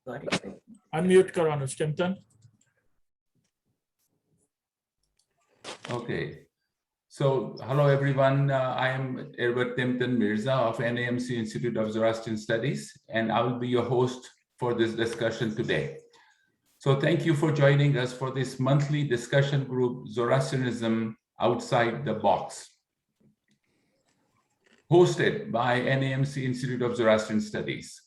Unmute karo Anuj Timton. Okay. So, hello everyone. I am Ervad Mirza of NAMC Institute of Zoroastrian Studies, and I will be your host for this discussion today. So thank you for joining us for this monthly discussion group, Zoroastrianism Outside the Box, hosted by NAMC Institute of Zoroastrian Studies.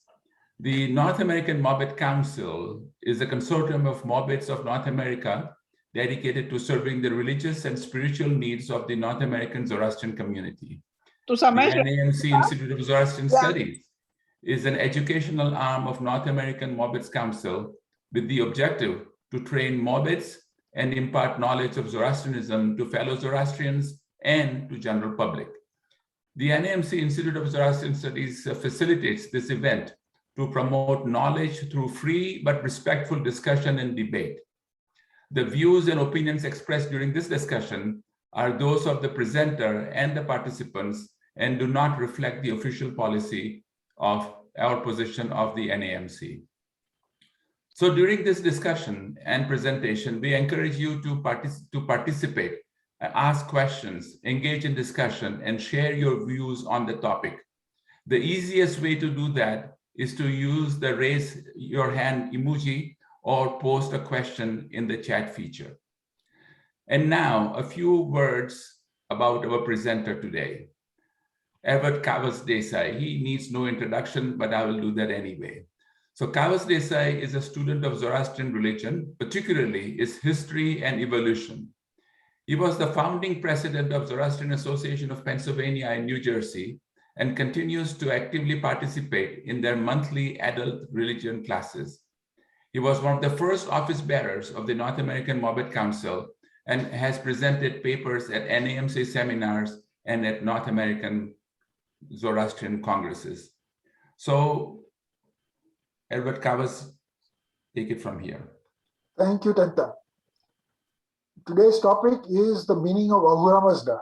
The North American Morbid Council is a consortium of Morbids of North America dedicated to serving the religious and spiritual needs of the North American Zoroastrian community. The NAMC Institute of Zoroastrian Studies is an educational arm of North American Morbids Council with the objective to train Morbids and impart knowledge of Zoroastrianism to fellow Zoroastrians and to general public. The NAMC Institute of Zoroastrian Studies facilitates this event to promote knowledge through free but respectful discussion and debate. The views and opinions expressed during this discussion are those of the presenter and the participants and do not reflect the official policy of our position of the NAMC. So during this discussion and presentation, we encourage you to participate, ask questions, engage in discussion, and share your views on the topic. The easiest way to do that is to use the raise your hand emoji or post a question in the chat feature. And now a few words about our presenter today. Ervad Cawas Desai. He needs no introduction, but I will do that anyway. So Cawas Desai is a student of Zoroastrian religion, particularly its history and evolution. He was the founding president of Zoroastrian Association of Pennsylvania and New Jersey, and continues to actively participate in their monthly adult religion classes. He was one of the first office bearers of the North American Morbid Council and has presented papers at NAMC seminars and at North American Zoroastrian congresses. So, Ervad Cawas, take it from here. Thank you, Tenta. Today's topic is the meaning of Ahura Mazda.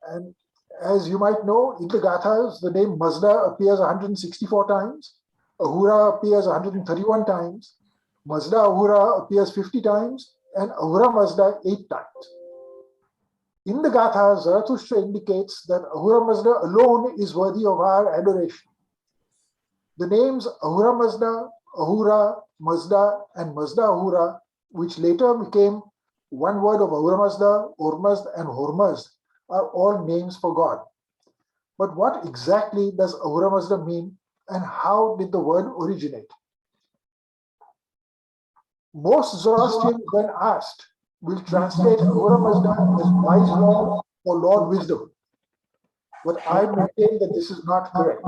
And as you might know, in the Gathas, the name Mazda appears 164 times. Ahura appears 131 times, Mazda Ahura appears 50 times, and Ahura Mazda 8 times. In the Gatha, Zarathustra indicates that Ahura Mazda alone is worthy of our adoration. The names Ahura Mazda, Ahura, Mazda, and Mazda Ahura, which later became one word of Ahura Mazda, Ormazd, and Hormazd, are all names for God. But what exactly does Ahura Mazda mean? And how did the word originate? Most Zoroastrians, when asked, will translate Ahura Mazda as wise Lord or Lord Wisdom. But I maintain that this is not correct.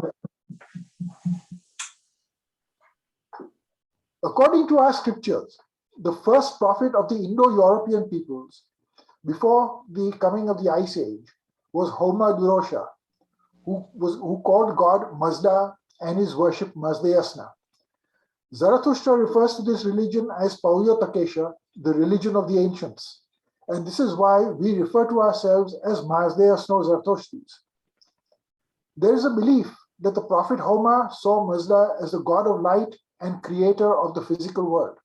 According to our scriptures, the first prophet of the Indo-European peoples, before the coming of the Ice Age, was Homa Durosha, who called God Mazda and his worship Mazdayasna. Zarathustra refers to this religion as Pauya Takesha, the religion of the ancients. And this is why we refer to ourselves as Mazdayasno Zarathustris. There is a belief that the prophet Homa saw Mazda as the god of light and creator of the physical world.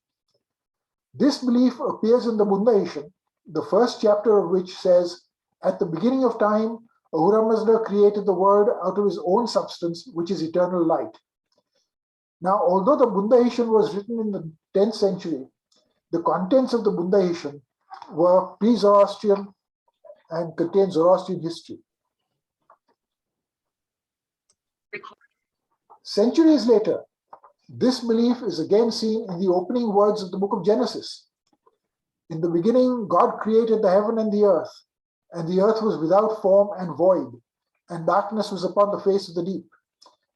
This belief appears in the Bundaishan, the first chapter of which says, "At the beginning of time, Ahura Mazda created the world out of his own substance, which is eternal light." Now, although the Bundaishan was written in the 10th century, the contents of the Bundaishan were pre-Zoroastrian and contained Zoroastrian history. Centuries later, this belief is again seen in the opening words of the book of Genesis. "In the beginning, God created the heaven and the earth was without form and void, and darkness was upon the face of the deep.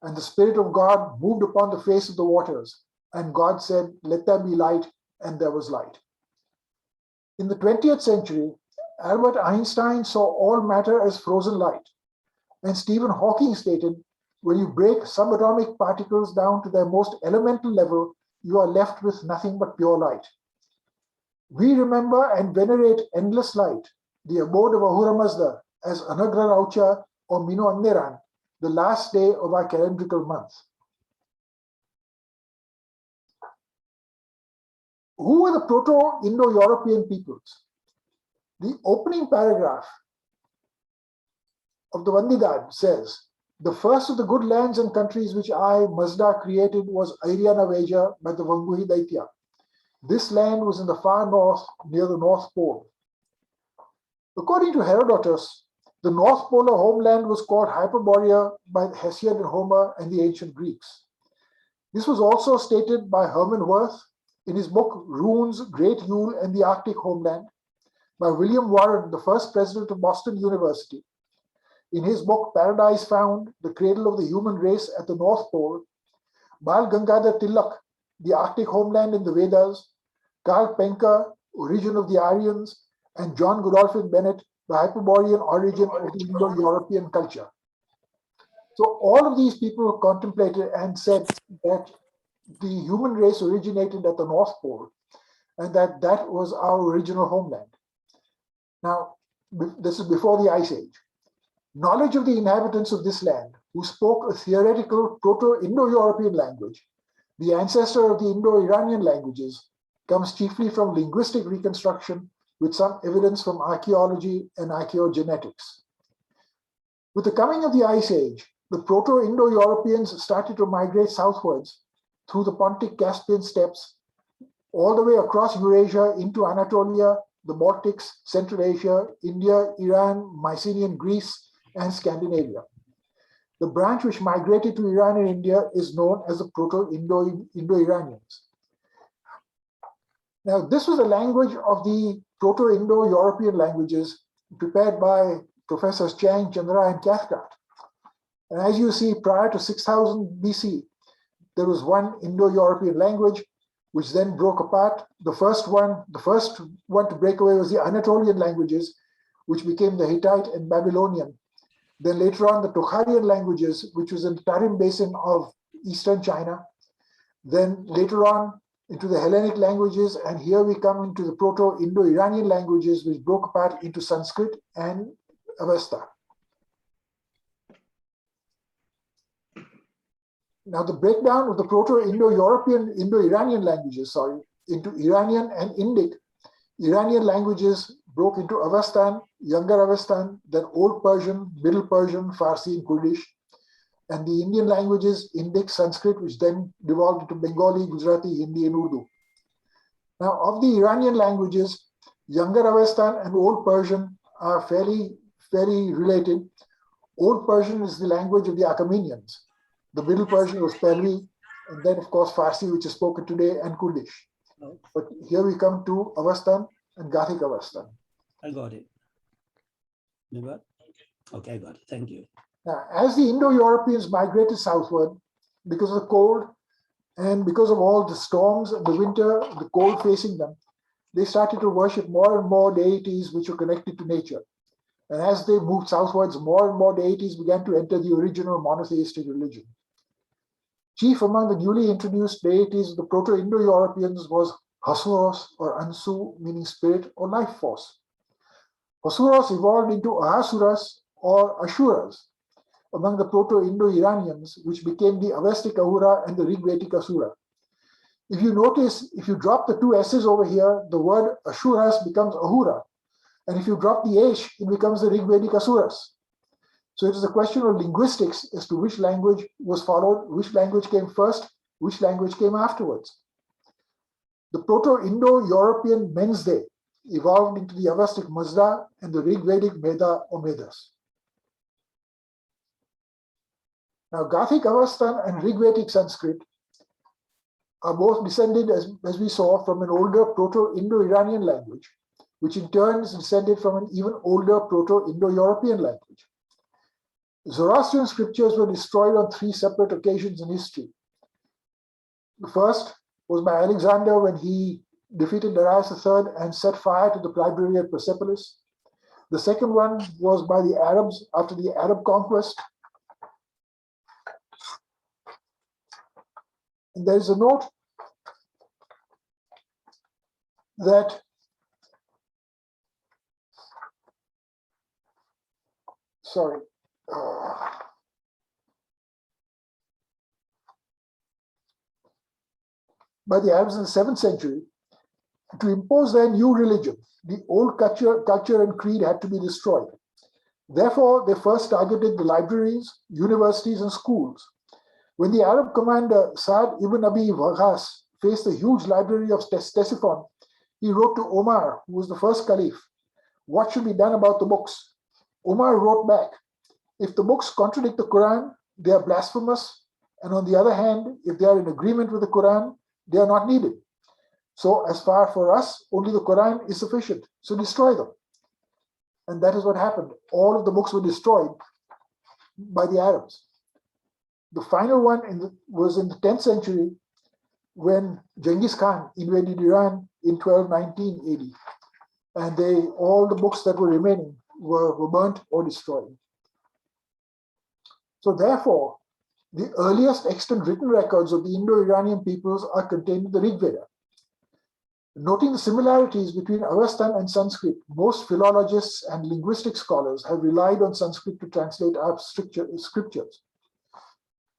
And the Spirit of God moved upon the face of the waters. And God said, 'Let there be light,' and there was light." In the 20th century, Albert Einstein saw all matter as frozen light. And Stephen Hawking stated, "When you break subatomic particles down to their most elemental level, you are left with nothing but pure light." We remember and venerate endless light, the abode of Ahura Mazda, as Anagra Raucha or Mino Anderan, the last day of our calendrical month. who were the Proto-Indo-European peoples? The opening paragraph of the Vandidad says, the first of the good lands and countries which I, Mazda, created was Aryana Veja by the Vanguhi Daitya. This land was in the far north, near the North Pole. According to Herodotus, the North Polar homeland was called Hyperborea by Hesiod and Homer and the ancient Greeks. This was also stated by Herman Worth in his book Runes, Great Yule and the Arctic Homeland, by William Warren, the first president of Boston University. In his book Paradise Found, The Cradle of the Human Race at the North Pole, Bal Gangadhar Tilak, The Arctic Homeland in the Vedas, Karl Penka, Origin of the Aryans, and John Godolphin Bennett, The Hyperborean Origin of the Indo-European Culture. So all of these people contemplated and said that the human race originated at the North Pole and that was our original homeland. Now, this is before the Ice Age. Knowledge of the inhabitants of this land, who spoke a theoretical Proto-Indo-European language, the ancestor of the Indo-Iranian languages, comes chiefly from linguistic reconstruction with some evidence from archaeology and archaeogenetics. With the coming of the Ice Age, the Proto-Indo-Europeans started to migrate southwards through the Pontic-Caspian steppes, all the way across Eurasia into Anatolia, the Baltics, Central Asia, India, Iran, Mycenaean Greece, and Scandinavia. The branch which migrated to Iran and India is known as the Proto-Indo-Iranians. Now, this was the language of the Proto-Indo-European languages prepared by Professors Chang, Chandra, and Cathcart. And as you see, prior to 6000 BC, there was one Indo-European language, which then broke apart. The first one to break away was the Anatolian languages, which became the Hittite and Babylonian. Then later on, the Tocharian languages, which was in the Tarim Basin of Eastern China. Then later on, into the Hellenic languages, and here we come into the Proto-Indo-Iranian languages, which broke apart into Sanskrit and Avesta. Now, the breakdown of the Proto-Indo-European, Indo-Iranian languages, into Iranian and Indic. Iranian languages broke into Avestan, Younger Avestan, then Old Persian, Middle Persian, Farsi, and Kurdish. And the Indian languages, Indic, Sanskrit, which then devolved into Bengali, Gujarati, Hindi, and Urdu. Now, of the Iranian languages, Younger Avestan and Old Persian are fairly related. Old Persian is the language of the Achaemenians. The Middle Persian was Pahlavi, and then, of course, Farsi, which is spoken today, and Kurdish. Oh. But here we come to Avestan and Gothic Avestan. I got it. Remember? Okay, I got it. Thank you. Now, as the Indo-Europeans migrated southward, because of the cold and because of all the storms and the winter, the cold facing them, they started to worship more and more deities which were connected to nature. And as they moved southwards, more and more deities began to enter the original monotheistic religion. Chief among the newly introduced deities of the Proto-Indo-Europeans was Hasuros, or Ansu, meaning spirit or life force. Hasuros evolved into Ahasuras or Ashuras among the Proto-Indo-Iranians, which became the Avestic Ahura and the Rigvedic Asura. If you notice, if you drop the two S's over here, the word Ashuras becomes Ahura. And if you drop the H, it becomes the Rigvedic Asuras. So it is a question of linguistics as to which language was followed, which language came first, which language came afterwards. The Proto-Indo-European Mensde evolved into the Avestic Mazda and the Rigvedic Meda or Medas. Now, Gothic Avestan and Rigvedic Sanskrit are both descended, as we saw, from an older Proto-Indo-Iranian language, which in turn is descended from an even older Proto-Indo-European language. Zoroastrian scriptures were destroyed on 3 separate occasions in history. The first was by Alexander when he defeated Darius III and set fire to the library at Persepolis. The second one was by the Arabs after the Arab conquest. And there is a note that by the Arabs in the 7th century, to impose their new religion, the old culture and creed had to be destroyed. Therefore, they first targeted the libraries, universities, and schools. When the Arab commander Sa'd ibn Abi Waqqas faced a huge library of Ctesiphon, he wrote to Omar, who was the first caliph, what should be done about the books? Omar wrote back, if the books contradict the Quran, they are blasphemous, and on the other hand, if they are in agreement with the Quran, they are not needed. So as far for us, only the Quran is sufficient, so destroy them. And that is what happened. All of the books were destroyed by the Arabs. The final one was in the 10th century when Genghis Khan invaded Iran in 1219 AD. And all the books that were remaining were burnt or destroyed. So therefore, the earliest extant written records of the Indo-Iranian peoples are contained in the Rig Veda. Noting the similarities between Avestan and Sanskrit, most philologists and linguistic scholars have relied on Sanskrit to translate our scriptures.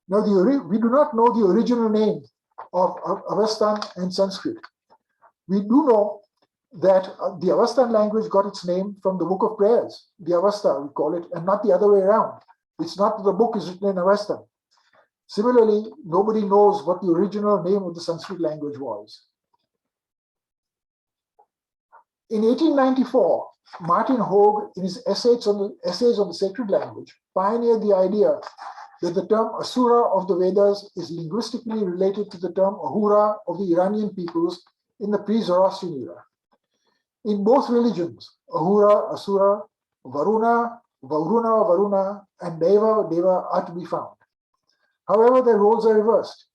Now, we do not know the original name of Avestan and Sanskrit. We do know that the Avestan language got its name from the book of prayers, the Avesta, we call it, and not the other way around. It's not that the book is written in Avestan. Similarly, nobody knows what the original name of the Sanskrit language was. In 1894, Martin Hogue, in his essays on the sacred language, pioneered the idea that the term Asura of the Vedas is linguistically related to the term Ahura of the Iranian peoples in the pre-Zoroastrian era. In both religions, Ahura, Asura, Varuna, and Deva are to be found. However, their roles are reversed.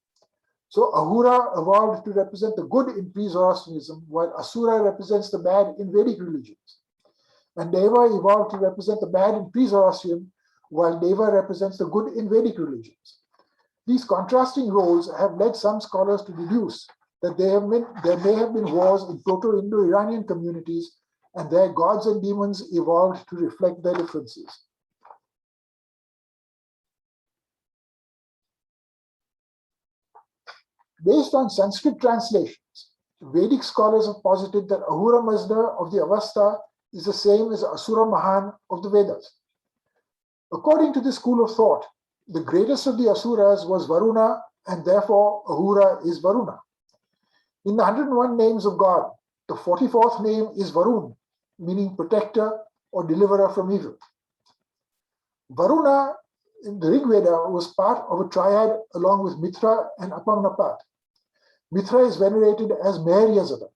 So Ahura evolved to represent the good in pre-Zoroastrianism, while Asura represents the bad in Vedic religions. And Deva evolved to represent the bad in pre-Zoroastrian, while Deva represents the good in Vedic religions. These contrasting roles have led some scholars to deduce that there may have been wars in Proto-Indo-Iranian communities, and their gods and demons evolved to reflect their differences. Based on Sanskrit translations, Vedic scholars have posited that Ahura Mazda of the Avesta is the same as Asura Mahan of the Vedas. According to this school of thought, the greatest of the Asuras was Varuna, and therefore Ahura is Varuna. In the 101 names of God, the 44th name is Varun, meaning protector or deliverer from evil. Varuna in the Rig Veda was part of a triad along with Mitra and Apamnapat. Mitra is venerated as Meher Yazata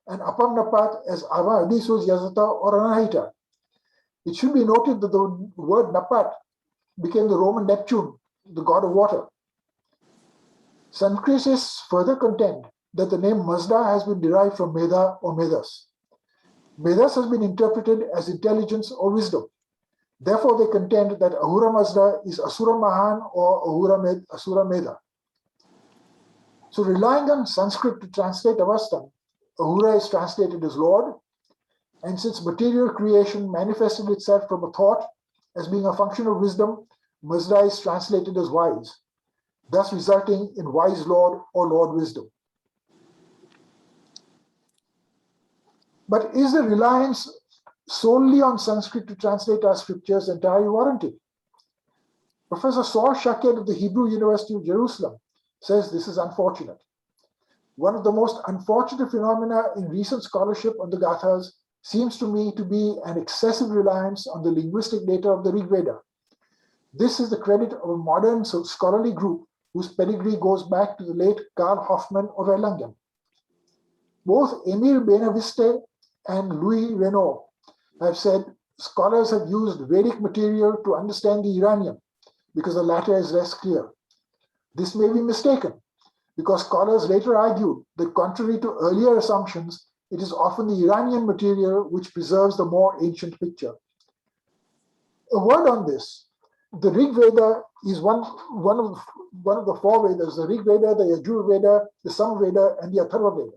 and Apamnapat as Ava Adisus Yazata or Anahita. It should be noted that the word Napat became the Roman Neptune, the god of water. Sanskritists further contend that the name Mazda has been derived from Meda or Medas. Medas has been interpreted as intelligence or wisdom. Therefore, they contend that Ahura Mazda is Asura Mahan or Asura Meda. So, relying on Sanskrit to translate Avestan, Ahura is translated as Lord, and since material creation manifested itself from a thought as being a function of wisdom, Mazda is translated as wise, thus resulting in wise Lord or Lord Wisdom. But is the reliance solely on Sanskrit to translate our scriptures entirely warranted? Professor Saul Shaked of the Hebrew University of Jerusalem says this is unfortunate. One of the most unfortunate phenomena in recent scholarship on the Gathas seems to me to be an excessive reliance on the linguistic data of the Rig Veda. This is the credit of a modern scholarly group whose pedigree goes back to the late Karl Hoffmann of Erlangen. Both Emile Benaviste and Louis Renaud have said scholars have used Vedic material to understand the Iranian because the latter is less clear. This may be mistaken because scholars later argued that contrary to earlier assumptions, it is often the Iranian material which preserves the more ancient picture. A word on this. The Rig Veda is one of the four Vedas, the Rig Veda, the Yajur Veda, the Samveda, and the Atharva Veda.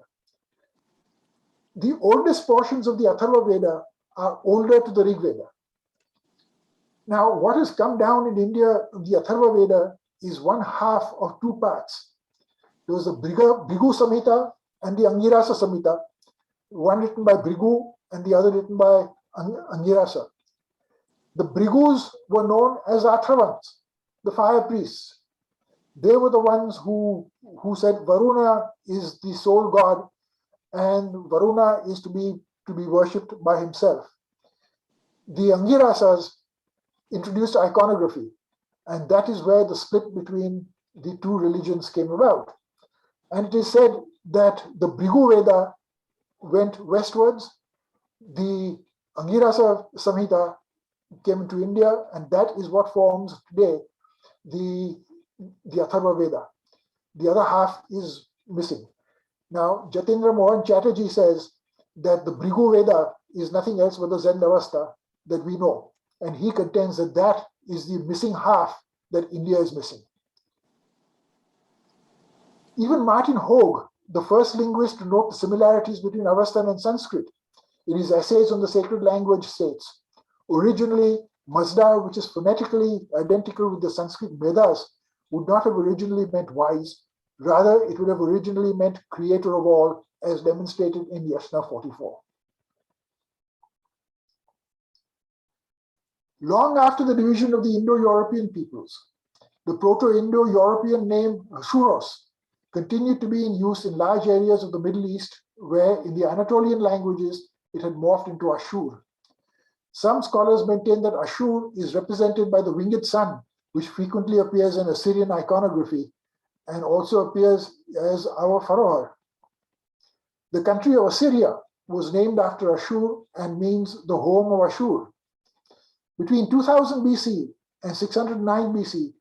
The oldest portions of the Atharva Veda are older to the Rig Veda. Now, what has come down in India, the Atharva Veda, is one half of two parts. There was the Bhrigu Samhita and the Angirasa Samhita, one written by Bhrigu and the other written by Angirasa. The Bhrigus were known as Atravans, the fire priests. They were the ones who said Varuna is the sole god and Varuna is to be worshipped by himself. The Angirasas introduced iconography, and that is where the split between the two religions came about. And it is said that the Bhrigu Veda went westwards, the Angirasa Samhita came into India, and that is what forms today the Atharva Veda. The other half is missing. Now, Jatindra Mohan Chatterjee says that the Bhrigu Veda is nothing else but the Zen Avastha that we know. And he contends that that is the missing half that India is missing. Even Martin Hogue, the first linguist to note the similarities between Avestan and Sanskrit, in his essays on the sacred language states, originally Mazda, which is phonetically identical with the Sanskrit Vedas, would not have originally meant wise. Rather, it would have originally meant creator of all, as demonstrated in Yashna 44. Long after the division of the Indo-European peoples, the Proto-Indo-European name Ashuros continued to be in use in large areas of the Middle East, where in the Anatolian languages it had morphed into Ashur. Some scholars maintain that Ashur is represented by the winged sun, which frequently appears in Assyrian iconography and also appears as our Farohar. The country of Assyria was named after Ashur and means the home of Ashur. Between 2000 BC and 609 BC,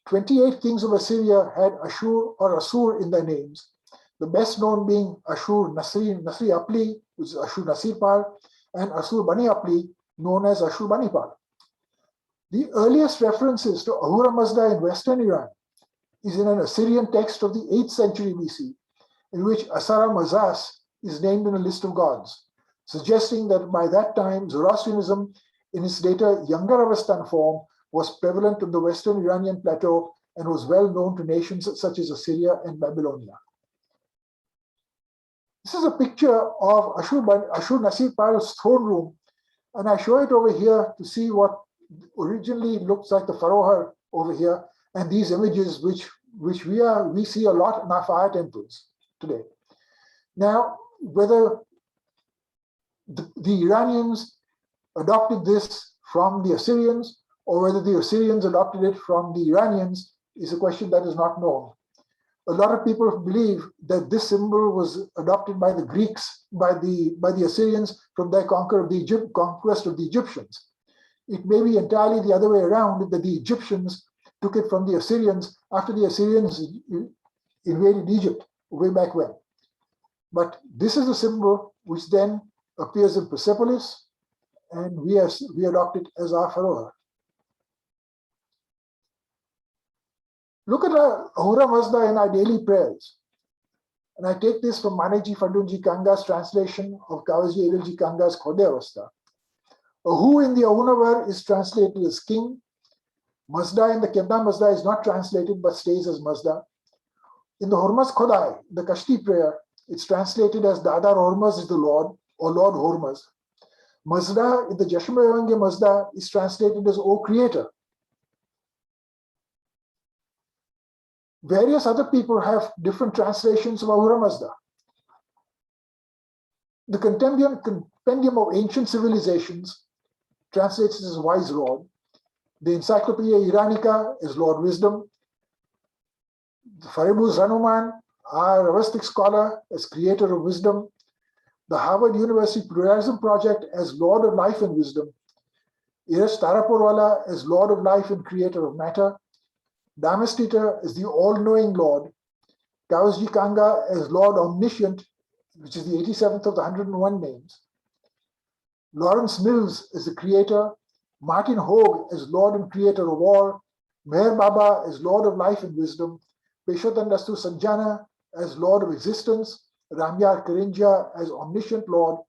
28 kings of Assyria had Ashur or Asur in their names, the best known being Ashur Nasri Apli, which is Ashur Nasirpal, and Asur Bani Apli, known as Ashur Banipal. The earliest references to Ahura Mazda in Western Iran is in an Assyrian text of the 8th century BC, in which Asara Mazas is named in a list of gods, suggesting that by that time Zoroastrianism, in its later younger Avestan form, was prevalent on the Western Iranian plateau and was well known to nations such as Assyria and Babylonia. This is a picture of Ashur Nasirpal's throne room, and I show it over here to see what originally looks like the Farohar over here, and these images which we see a lot in our fire temples today. Now, whether the Iranians adopted this from the Assyrians or whether the Assyrians adopted it from the Iranians is a question that is not known. A lot of people believe that this symbol was adopted by the Greeks, by the Assyrians from their conquest of the Egyptians. It may be entirely the other way around, that the Egyptians took it from the Assyrians after the Assyrians invaded Egypt way back when. But this is a symbol which then appears in Persepolis, and we adopt it as our Farohar. Look at Ahura Mazda in our daily prayers. And I take this from Maneji Fadunji Kanga's translation of Kawaji Edilji Kanga's Khode Avastha. Ahu in the Ahunavar is translated as king. Mazda in the Kedda Mazda is not translated but stays as Mazda. In the Hormaz Khodai, the Kashti prayer, it's translated as Dadar Hormaz is the Lord, or Lord Hormaz. Mazda in the Jashmayavange Mazda is translated as O Creator. Various other people have different translations of Ahura Mazda. The Compendium of Ancient Civilizations translates it as Wise Lord. The Encyclopedia Iranica is Lord Wisdom. The Faribuz Ranuman, our Avestic scholar, as Creator of Wisdom. The Harvard University Pluralism Project as Lord of Life and Wisdom. Irash Tarapurwala as Lord of Life and Creator of Matter. Damastita as the All-Knowing Lord. Kawasji Kanga as Lord Omniscient, which is the 87th of the 101 names. Lawrence Mills as the Creator. Martin Hogue as Lord and Creator of all. Meher Baba as Lord of Life and Wisdom. Peshotandastu Sanjana as Lord of Existence. Ramyar Karinja as Omniscient Lord.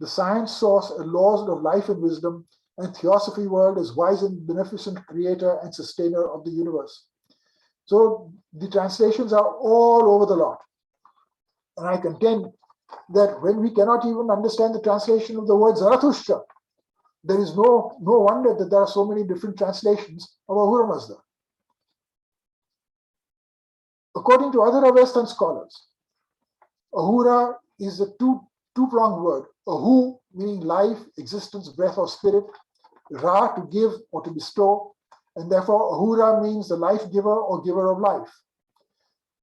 The Science Source as Lord of Life and Wisdom. And Theosophy World as Wise and Beneficent Creator and Sustainer of the Universe. So the translations are all over the lot. And I contend that when we cannot even understand the translation of the word Zarathustra, there is no wonder that there are so many different translations of Ahura Mazda. According to other Avestan scholars, Ahura is a two-pronged word. Ahu meaning life, existence, breath, or spirit. Ra to give or to bestow. And therefore Ahura means the life giver or giver of life.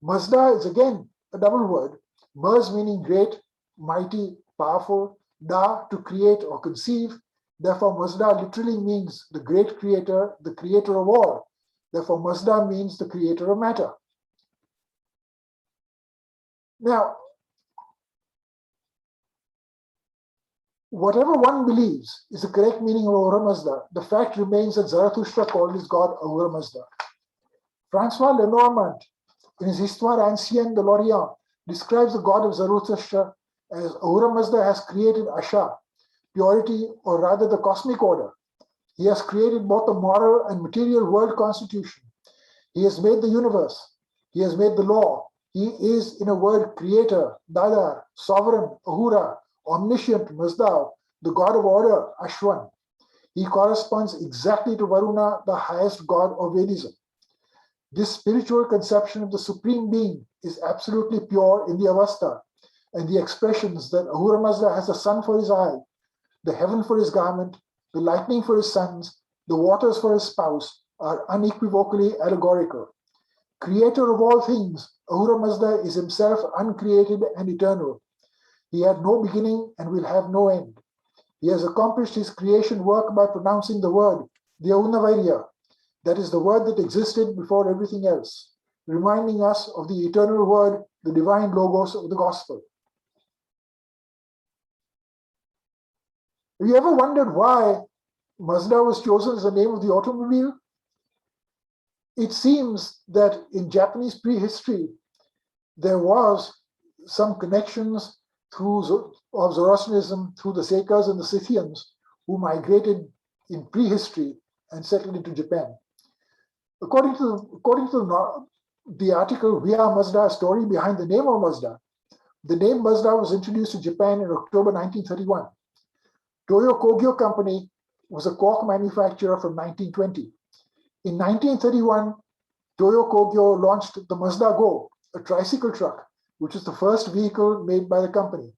Mazda is again a double word. Maz meaning great, mighty, powerful. Da to create or conceive. Therefore Mazda literally means the great creator, the creator of all. Therefore Mazda means the creator of matter. Now, whatever one believes is the correct meaning of Ahura Mazda, the fact remains that Zarathustra called his god Ahura Mazda. Francois Lenormand, in his Histoire ancienne de l'Orient, describes the god of Zarathustra as Ahura Mazda has created Asha, purity, or rather the cosmic order. He has created both the moral and material world constitution. He has made the universe. He has made the law. He is, in a word, creator, Dadar, sovereign, Ahura, omniscient, Mazda, the god of order, Ashwan. He corresponds exactly to Varuna, the highest god of Vedism. This spiritual conception of the supreme being is absolutely pure in the Avasta, and the expressions that Ahura Mazda has the sun for his eye, the heaven for his garment, the lightning for his sons, the waters for his spouse, are unequivocally allegorical. Creator of all things, Ahura Mazda is himself uncreated and eternal. He had no beginning and will have no end. He has accomplished his creation work by pronouncing the word, the Aunavairya, that is the word that existed before everything else, reminding us of the eternal word, the divine logos of the gospel. Have you ever wondered why Mazda was chosen as the name of the automobile? It seems that in Japanese prehistory, there was some connections of Zoroastrianism through the Sekas and the Scythians who migrated in prehistory and settled into Japan. According to the article Via Mazda, a story behind the name of Mazda, the name Mazda was introduced to Japan in October 1931. Toyo Kogyo Company was a cork manufacturer from 1920. In 1931, Toyo Kogyo launched the Mazda Go, a tricycle truck, which was the first vehicle made by the company.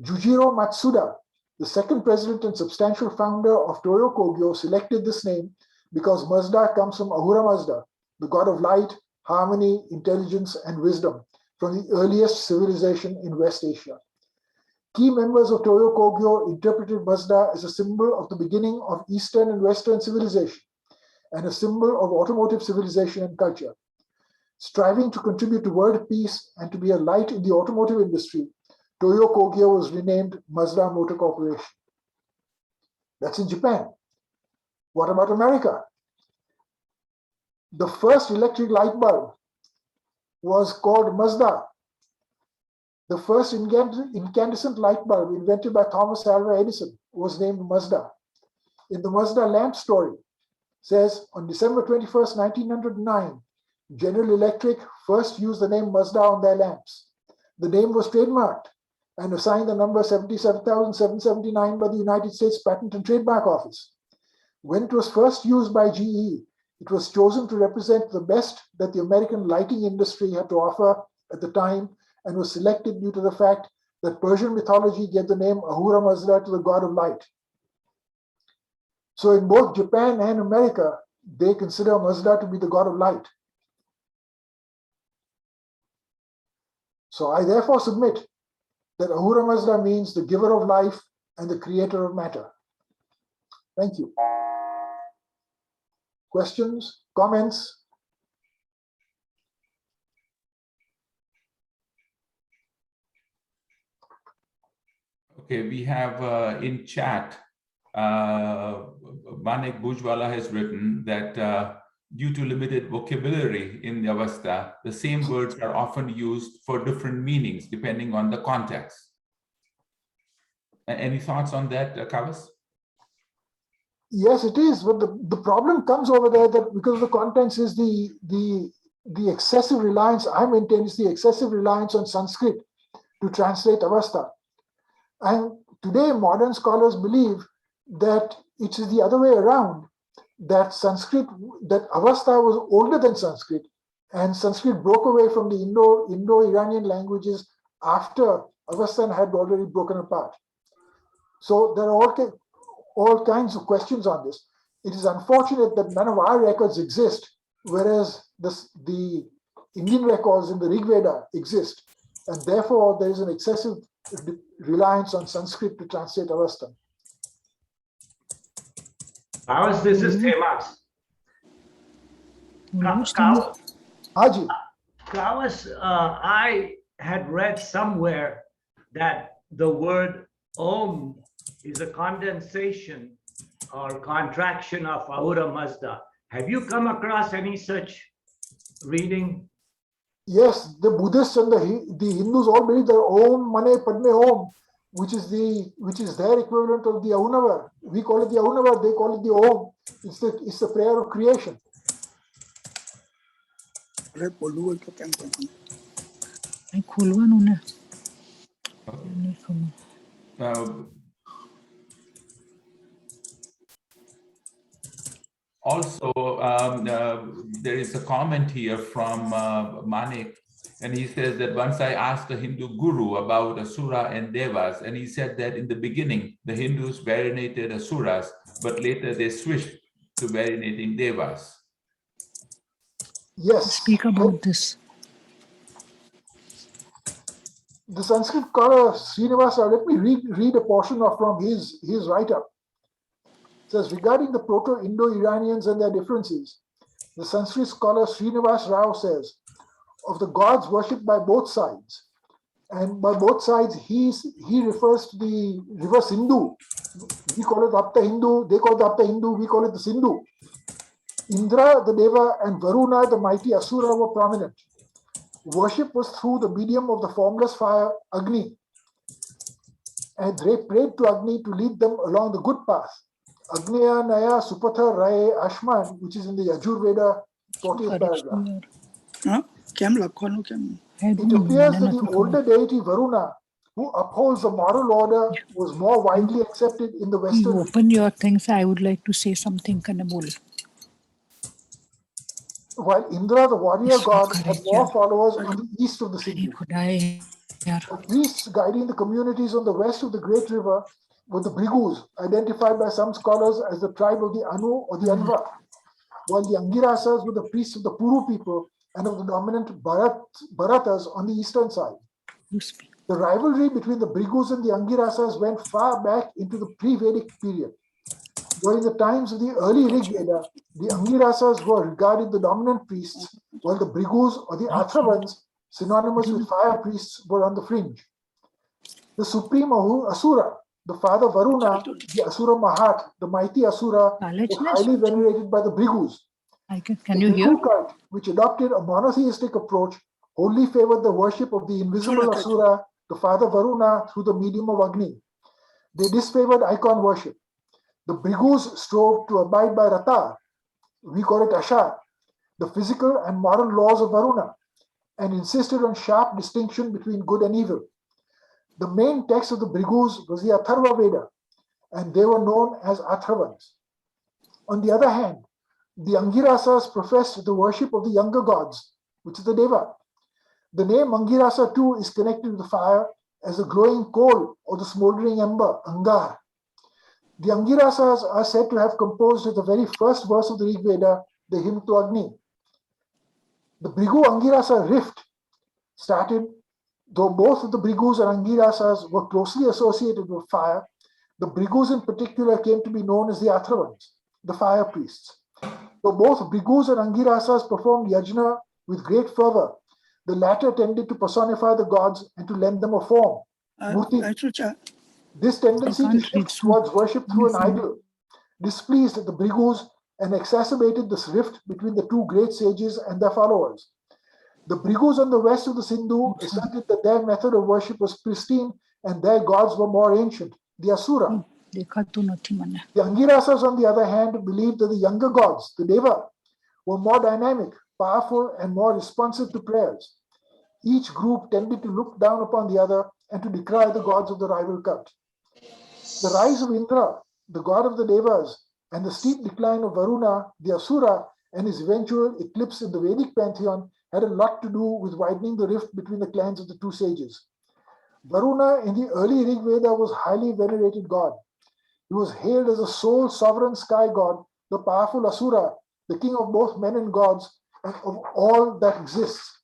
Jujiro Matsuda, the second president and substantial founder of Toyo Kogyo, selected this name because Mazda comes from Ahura Mazda, the god of light, harmony, intelligence, and wisdom, from the earliest civilization in West Asia. Key members of Toyo Kogyo interpreted Mazda as a symbol of the beginning of Eastern and Western civilization, and a symbol of automotive civilization and culture. Striving to contribute to world peace and to be a light in the automotive industry, Toyo Kogyo was renamed Mazda Motor Corporation. That's in Japan. What about America? The first electric light bulb was called Mazda. The first incandescent light bulb invented by Thomas Alva Edison was named Mazda. In the Mazda lamp story, says on December 21st, 1909, General Electric first used the name Mazda on their lamps. The name was trademarked and assigned the number 77,779 by the United States Patent and Trademark Office. When it was first used by GE, it was chosen to represent the best that the American lighting industry had to offer at the time, and was selected due to the fact that Persian mythology gave the name Ahura Mazda to the god of light. So in both Japan and America, they consider Mazda to be the god of light. So I therefore submit that Ahura Mazda means the giver of life and the creator of matter. Thank you. Questions, comments? Okay, we have in chat, Manik Bujwala has written that due to limited vocabulary in the Avesta, the same words are often used for different meanings depending on the context. Any thoughts on that, Cawas? Yes, it is. But the problem comes over there that because of the contents is the excessive reliance, I maintain, is the excessive reliance on Sanskrit to translate Avesta. And today, modern scholars believe that it is the other way around, that Avesta was older than Sanskrit, and Sanskrit broke away from the Indo-Iranian languages after Avesta had already broken apart. So there are all kinds of questions on this. It is unfortunate that none of our records exist, whereas the Indian records in the Rig Veda exist, and therefore there is an excessive reliance on Sanskrit to translate Avesta. Kawas, this is Hemas. Haji. Kawas, I had read somewhere that the word Om is a condensation or contraction of Ahura Mazda. Have you come across any such reading? Yes, the Buddhists and the Hindus all believe that Om Mane Padme Om, which is their equivalent of the Ahunavar. We call it the Ahunavar, they call it the Om. It's the prayer of creation. Also, there is a comment here from Manik, and he says that once I asked a Hindu guru about Asura and Devas, and he said that in the beginning, the Hindus varinated Asuras, but later they switched to varinating Devas. Yes. Speak about this. The Sanskrit scholar Srinivasa, let me read a portion from his write-up. It says, regarding the Proto-Indo-Iranians and their differences, the Sanskrit scholar Srinivas Rao says, of the gods worshipped by both sides, and by both sides he refers to the river Sindhu. We call it Apta Hindu, they call it Apta Hindu, we call it the Sindhu. Indra, the Deva, and Varuna, the mighty Asura, were prominent. Worship was through the medium of the formless fire, Agni, and they prayed to Agni to lead them along the good path. Agneya Naya Supatha Raye Ashman, which is in the Yajur Veda 40th paragraph. It appears that the older deity Varuna, who upholds the moral order, was more widely accepted in the Western. You open your things. I would like to say something. While Indra, the warrior god, had more followers on the east of the Sindhu. The priests guiding the communities on the west of the great river were the Brigus, identified by some scholars as the tribe of the Anu or the Anva, while the Angirasas were the priests of the Puru people and of the dominant Bharatas on the eastern side. The rivalry between the Brigus and the Angirasas went far back into the pre-Vedic period. During the times of the early Rig Veda, the Angirasas were regarded the dominant priests, while the Brigus or the Athavans, synonymous with fire priests, were on the fringe. The supreme Asura, the father Varuna, the Asura Mahat, the mighty Asura, was highly venerated by the Brigus. Can you hear? The cult, which adopted a monotheistic approach, wholly favored the worship of the invisible Asura, the father Varuna, through the medium of Agni. They disfavored icon worship. The Brigus strove to abide by Rata, we call it Ashar, the physical and moral laws of Varuna, and insisted on sharp distinction between good and evil. The main text of the Brigus was the Atharva Veda, and they were known as Atharvans. On the other hand, the Angirasas professed the worship of the younger gods, which is the Deva. The name Angirasa too is connected with the fire as the glowing coal or the smoldering ember, Angar. The Angirasas are said to have composed the very first verse of the Rig Veda, the hymn to Agni. The Brigu Angirasa rift started, though both of the Brigus and Angirasas were closely associated with fire. The Brigus in particular came to be known as the Athavans, the fire priests. Though both Brigus and Angirasas performed yajna with great fervor, the latter tended to personify the gods and to lend them a form, murti. This tendency to shift towards worship through an idol displeased the Brigus and exacerbated this rift between the two great sages and their followers. The Brigus on the west of the Sindhu asserted that their method of worship was pristine and their gods were more ancient, the Asura. The Angirasas, on the other hand, believed that the younger gods, the Deva, were more dynamic, powerful, and more responsive to prayers. each group tended to look down upon the other and to decry the gods of the rival cult. The rise of Indra, the god of the Devas, and the steep decline of Varuna, the Asura, and his eventual eclipse in the Vedic pantheon had a lot to do with widening the rift between the clans of the two sages. Varuna in the early Rig Veda was a highly venerated god. He was hailed as the sole sovereign sky god, the powerful Asura, the king of both men and gods, and of all that exists.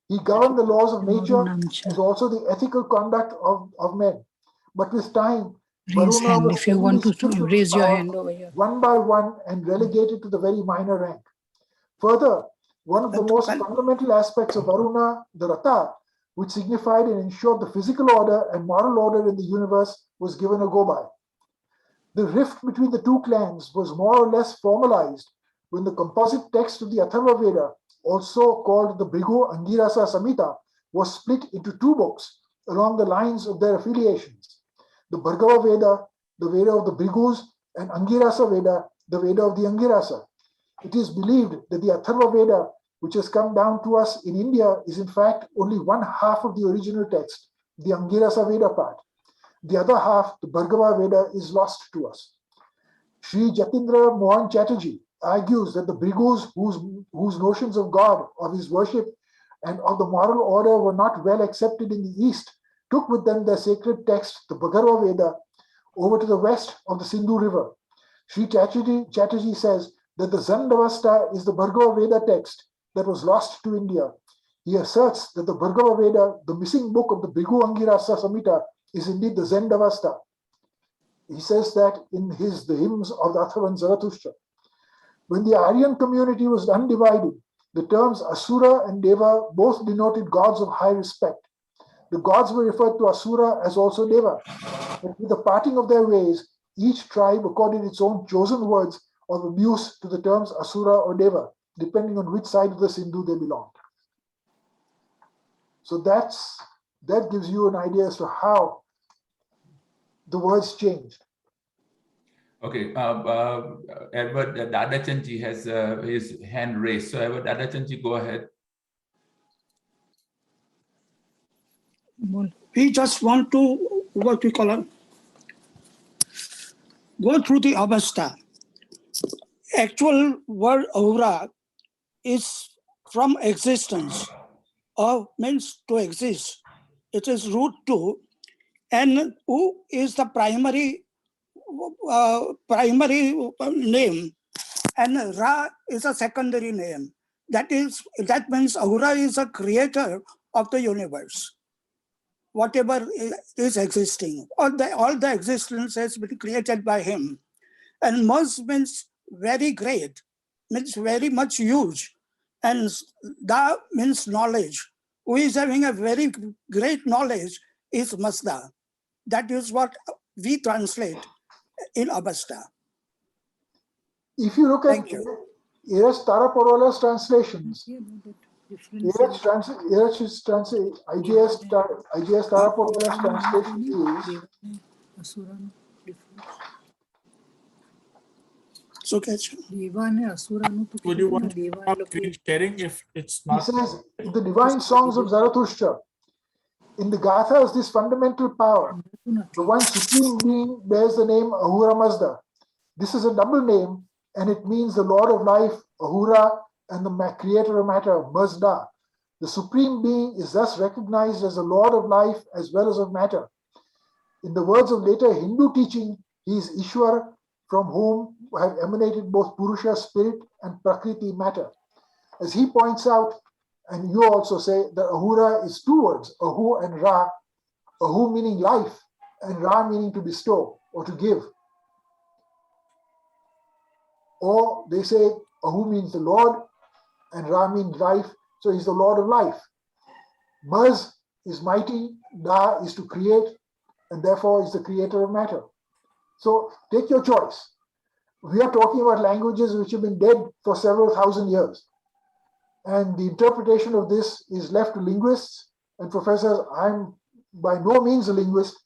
He governed the laws of nature as also the ethical conduct of men. But with time, Raise Varuna hand was if you want to stripped of raise your power hand over here. one by one and relegated to the very minor rank. Further, one of the most fundamental aspects of Varuna, the Rata, which signified and ensured the physical order and moral order in the universe, was given a go-by. The rift between the two clans was more or less formalized when the composite text of the Atharva Veda, also called the Bhrigu Angirasa Samhita, was split into two books along the lines of their affiliations. The Bhargava Veda, the Veda of the Bhrigus, and Angirasa Veda, the Veda of the Angirasa. It is believed that the Atharva Veda, which has come down to us in India, is in fact only one half of the original text, the Angirasa Veda part. The other half, the Bhargava Veda, is lost to us. Sri Jatindra Mohan Chatterjee argues that the Bhrigus, whose notions of God, of his worship, and of the moral order were not well accepted in the East, took with them their sacred text, the Bhargava Veda, over to the west of the Sindhu River. Sri Chatterjee says that the Zandavasta is the Bhargava Veda text that was lost to India. He asserts that the Bhargava Veda, the missing book of the Bhrigu Angirasa Samhita, is indeed the Zendavasta. He says that in the hymns of the Atharva and Zarathustra. When the Aryan community was undivided, the terms Asura and Deva both denoted gods of high respect. The gods were referred to Asura as also Deva. But with the parting of their ways, each tribe accorded its own chosen words of abuse to the terms Asura or Deva, depending on which side of the Sindhu they belonged. So that gives you an idea as to how the words changed. Okay, Ervad Dadachandji has his hand raised. So Ervad Dadachandji, go ahead. We just want to, what we call it, go through the Avastha. Actual word Ahura is from existence, or means to exist. It is root to, and who is the primary name, and Ra is a secondary name. That means Ahura is a creator of the universe. Whatever is existing, all the existence has been created by him. And Maz means very great, means very much huge. And Da means knowledge. Who is having a very great knowledge is Mazda. That is what we translate in Avastha. If you look at Eras Taraporola's translations, IGS Taraporola's translation is So catch. Would you want to stop sharing if it's not? He says, in the divine songs of Zarathustra, in the Gathas, this fundamental power, the one supreme being, bears the name Ahura Mazda. This is a double name, and it means the Lord of Life, Ahura, and the creator of matter, Mazda. The supreme being is thus recognized as the Lord of life as well as of matter. In the words of later Hindu teaching, he is Ishwar, from whom have emanated both Purusha, spirit, and Prakriti, matter. As he points out, and you also say, that Ahura is two words, Ahu and Ra. Ahu meaning life, and Ra meaning to bestow or to give. Or they say Ahu means the Lord, and Ra means life, so he's the Lord of life. Maz is mighty, Da is to create, and therefore is the creator of matter. So take your choice. We are talking about languages which have been dead for several thousand years. And the interpretation of this is left to linguists and professors. I'm by no means a linguist.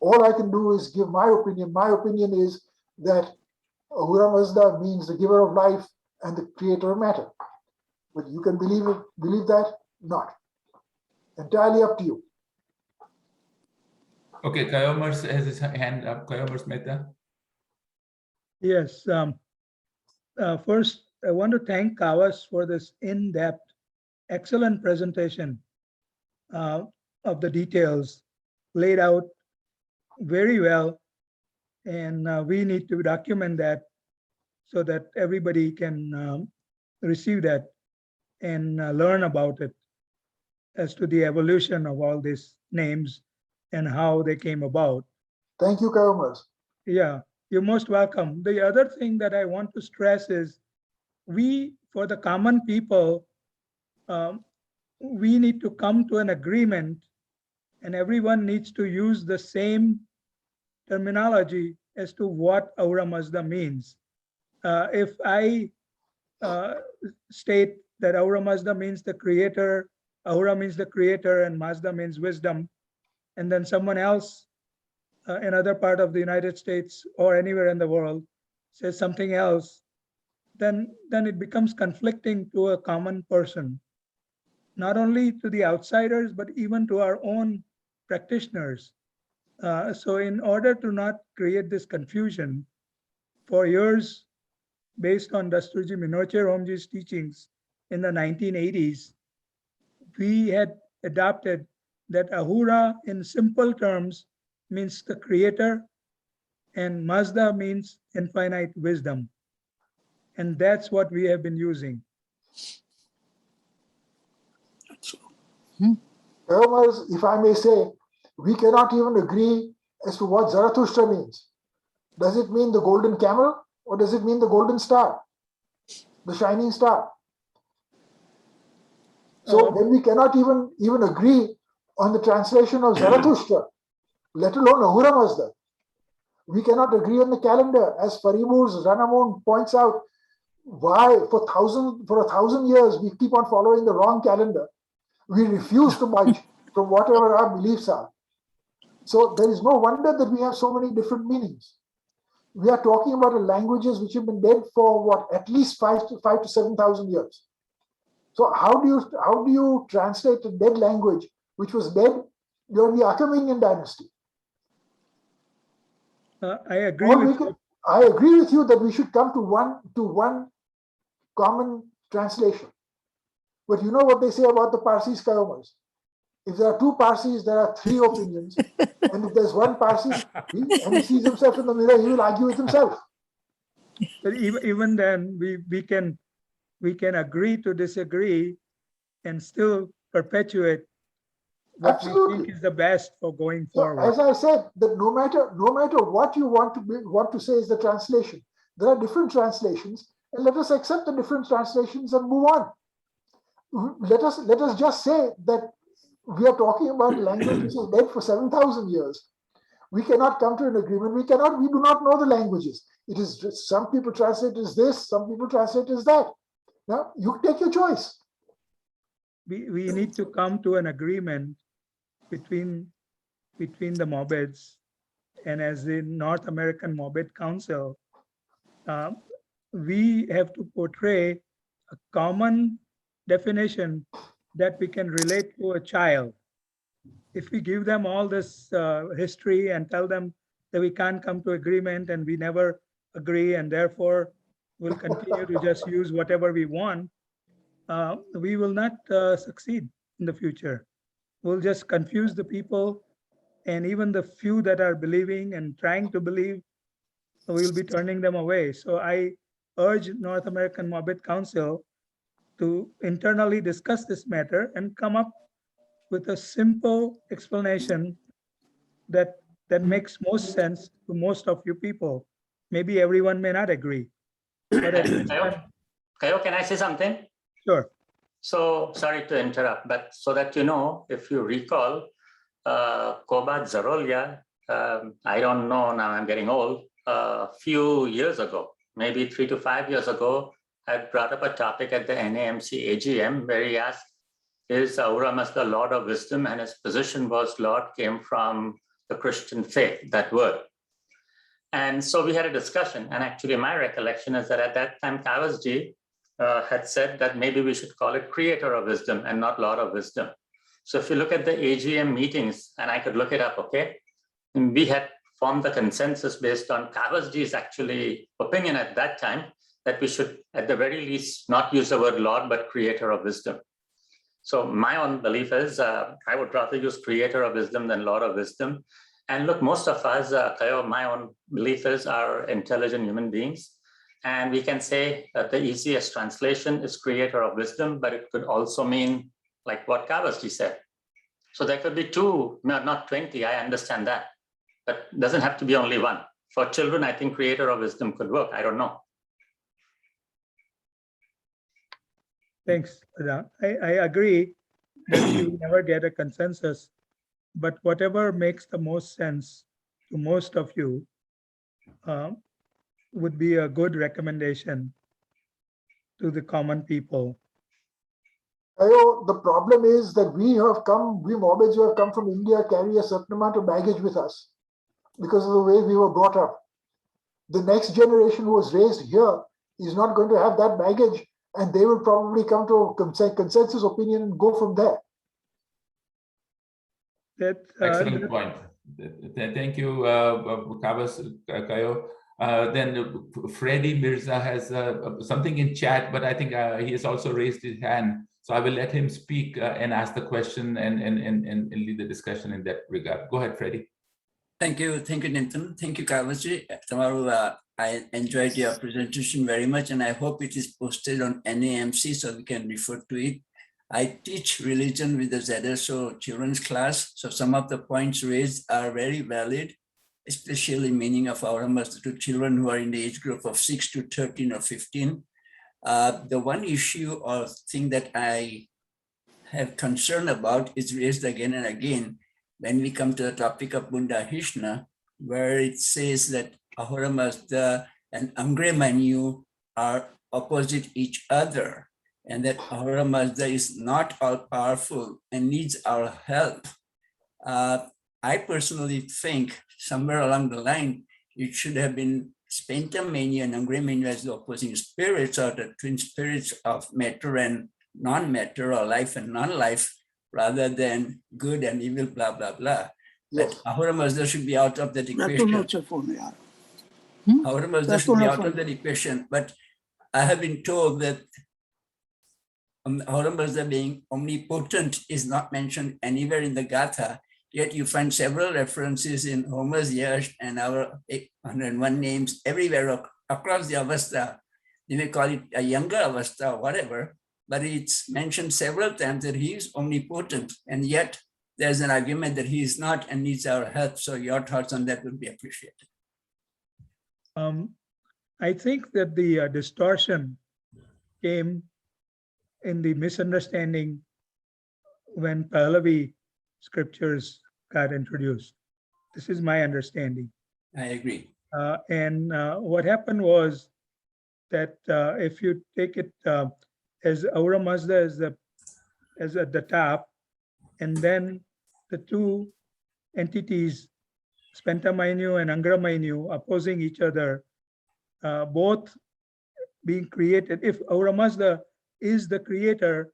All I can do is give my opinion. My opinion is that Ahura Mazda means the giver of life and the creator of matter. But you can believe that? Not. Entirely up to you. Okay, Kayomers has his hand up. Kayomers Mehta. Yes. First, I want to thank Cawas for this in-depth, excellent presentation of the details laid out very well. And we need to document that so that everybody can receive that and learn about it as to the evolution of all these names and how they came about. Thank you, Kayomers. Yeah, you're most welcome. The other thing that I want to stress is for the common people, we need to come to an agreement, and everyone needs to use the same terminology as to what Ahura Mazda means. If I state that Ahura Mazda means the creator, Ahura means the creator, and Mazda means wisdom, and then someone else in another part of the United States or anywhere in the world says something else, then it becomes conflicting to a common person, not only to the outsiders, but even to our own practitioners. So in order to not create this confusion, for years, based on Dasturji Minoche Romji's teachings in the 1980s, we had adopted that Ahura in simple terms means the creator, and Mazda means infinite wisdom. And that's what we have been using. Kayomers, if I may say, we cannot even agree as to what Zarathustra means. Does it mean the golden camel, or does it mean the golden star, the shining star? So when we cannot even agree on the translation of Zarathustra, let alone Ahura Mazda, we cannot agree on the calendar, as Faribur's Ranamoon points out. Why for 1,000 years we keep on following the wrong calendar? We refuse to budge from whatever our beliefs are. So there is no wonder that we have so many different meanings. We are talking about languages which have been dead for what, at least 5,000 to 7,000 years. So how do you translate a dead language which was dead during the Achaemenian dynasty? I agree with you. I agree with you that we should come to one common translation. But you know what they say about the Parsis, Kayomers? If there are two Parsis, there are three opinions. And if there's one Parsi and he sees himself in the mirror, he will argue with himself. But even then, we can agree to disagree and still perpetuate what we think is the best for going forward. So, as I said, that no matter what you want to say is the translation, there are different translations, and let us accept the different translations and move on. Let us just say that we are talking about language which is dead for 7,000 years. We cannot come to an agreement. We do not know the languages. It is just, some people translate as this, some people translate as that. Now you take your choice. We need to come to an agreement between the Mobbeds, and as the North American Mobbed Council, we have to portray a common definition that we can relate to a child. If we give them all this history and tell them that we can't come to agreement and we never agree and therefore we'll continue to just use whatever we want, we will not succeed in the future. We'll just confuse the people, and even the few that are believing and trying to believe, we'll be turning them away. So I urge North American Mobbed Council to internally discuss this matter and come up with a simple explanation that makes most sense to most of you people. Maybe everyone may not agree. But Kayo, can I say something? Sure. So sorry to interrupt, but so that you know, if you recall, Kobat Zarolya, I don't know, now I'm getting old, a few years ago, maybe 3 to 5 years ago, I brought up a topic at the NAMC AGM where he asked, is Ahura Mazda Lord of Wisdom? And his position was Lord came from the Christian faith, that word. And so we had a discussion. And actually my recollection is that at that time, Kawasji had said that maybe we should call it Creator of Wisdom and not Lord of Wisdom. So if you look at the AGM meetings, and I could look it up, okay? And we had formed the consensus based on Kawasji's actually opinion at that time that we should, at the very least, not use the word Lord, but creator of wisdom. So my own belief is I would rather use creator of wisdom than Lord of wisdom. And look, most of us, my own belief is, are intelligent human beings. And we can say that the easiest translation is creator of wisdom, but it could also mean like what Kawasji said. So there could be two, not 20, I understand that, but it doesn't have to be only one. For children, I think creator of wisdom could work. I don't know. Thanks, Radha. I agree that you never get a consensus, but whatever makes the most sense to most of you would be a good recommendation to the common people. The problem is that we Mobids who have come from India carry a certain amount of baggage with us because of the way we were brought up. The next generation who was raised here is not going to have that baggage, and they will probably come to a consensus opinion and go from there. Excellent point. Thank you, Kawas Kayo. Then Freddie Mirza has something in chat, but I think he has also raised his hand. So I will let him speak and ask the question and lead the discussion in that regard. Go ahead, Freddie. Thank you, Nathan. Thank you, Kawasji. I enjoyed your presentation very much, and I hope it is posted on NAMC so we can refer to it. I teach religion with the ZSO children's class, so some of the points raised are very valid, especially meaning of Ahura Mazda to children who are in the age group of 6 to 13 or 15. The one issue or thing that I have concern about is raised again and again when we come to the topic of Bunda Hishna, where it says that Ahura Mazda and Angre Manu are opposite each other, and that Ahura Mazda is not all-powerful and needs our help. I personally think somewhere along the line, it should have been Spenta Manu and Angre Manu as the opposing spirits, or the twin spirits of matter and non-matter, or life and non-life, rather than good and evil, blah, blah, blah. Yes. But Ahura Mazda should be out of that equation. Ahura Mazda should be out of that equation. But I have been told that Ahura Mazda being omnipotent is not mentioned anywhere in the Gatha, yet you find several references in Homer's Yash and our 801 names everywhere across the Avesta. You may call it a younger Avesta or whatever, but it's mentioned several times that he is omnipotent, and yet there's an argument that he is not and needs our help. So your thoughts on that would be appreciated. I think that the distortion came in the misunderstanding when Pahlavi scriptures got introduced. This is my understanding. I agree. And what happened was that if you take it as Ahura Mazda as at the top, and then the two entities, Spenta Manu and Angra Manu, opposing each other, both being created. If Ahura Mazda is the creator,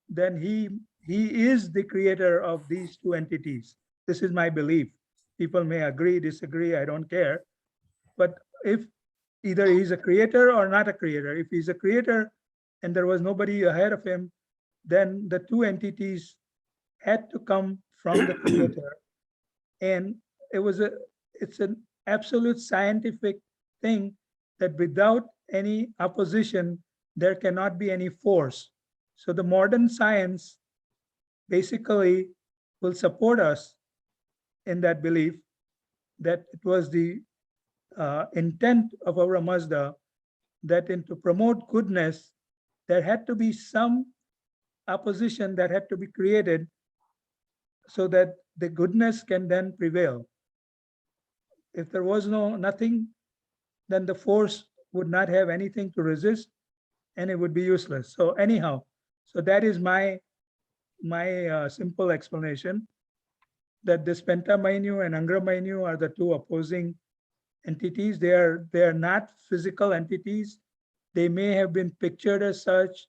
then he is the creator of these two entities. This is my belief. People may agree, disagree, I don't care. But if either he's a creator or not a creator, if he's a creator and there was nobody ahead of him, then the two entities had to come from the creator. And it's an absolute scientific thing that without any opposition, there cannot be any force. So the modern science basically will support us in that belief that it was the intent of Ahura Mazda that to promote goodness, there had to be some opposition that had to be created so that the goodness can then prevail. If there was nothing, then the force would not have anything to resist and it would be useless. So anyhow, so that is my simple explanation, that the Spenta Manu and Angra Manu are the two opposing entities. They are not physical entities. They may have been pictured as such,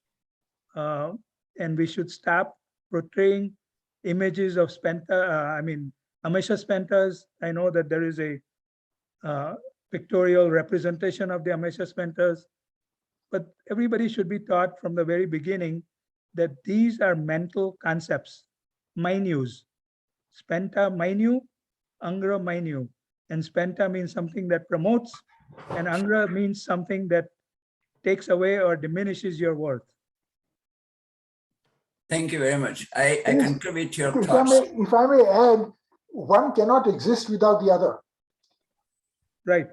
and we should stop portraying images of Amesha Spentas. I know that there is a pictorial representation of the Amesha Spentas, but everybody should be taught from the very beginning that these are mental concepts, minus. Spenta minus, angra minus. And spenta means something that promotes, and angra means something that takes away or diminishes your worth. Thank you very much. I concur with your If thoughts. if I may add, one cannot exist without the other. Right.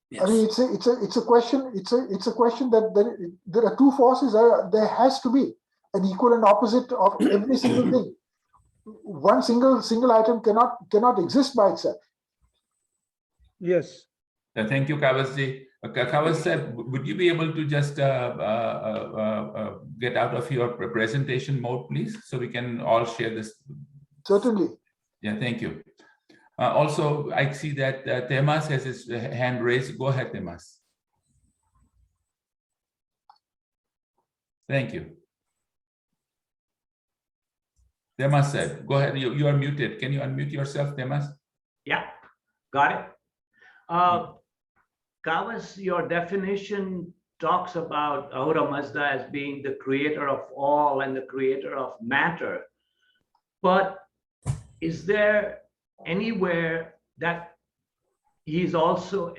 Yes. I mean, it's a question. It's a question that there are two forces. There has to be an equal and opposite of every single thing. One single item cannot exist by itself. Yes. Thank you, Kawasji. Kawas said, would you be able to just get out of your presentation mode, please, so we can all share this? Certainly. Yeah, thank you. Also, I see that Temas has his hand raised. Go ahead, Temas. Thank you. Temas said, go ahead. You are muted. Can you unmute yourself, Temas? Yeah, got it. Kawas, your definition talks about Ahura Mazda as being the creator of all and the creator of matter. But is there anywhere that he's also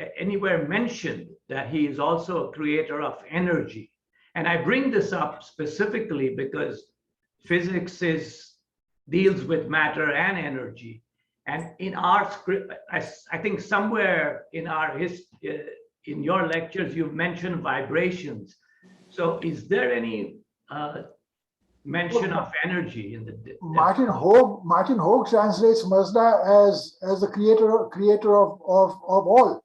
mentioned that he is also a creator of energy? And I bring this up specifically because physics deals with matter and energy. And in our script, I think somewhere in in your lectures, you've mentioned vibrations. So is there any mention of energy in the? Martin Hogue translates Mazda as the creator of all.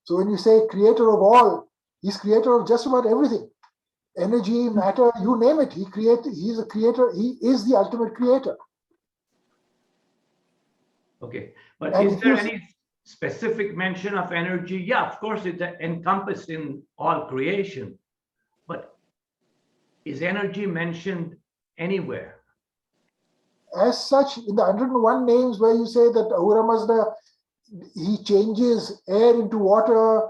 So when you say creator of all, he's creator of just about everything. Energy, matter, you name it. He's a creator. He is the ultimate creator. Okay, but And is there any specific mention of energy? Yeah, of course, it's encompassed in all creation. But is energy mentioned anywhere? As such, in the 101 names where you say that Ahura Mazda, he changes air into water,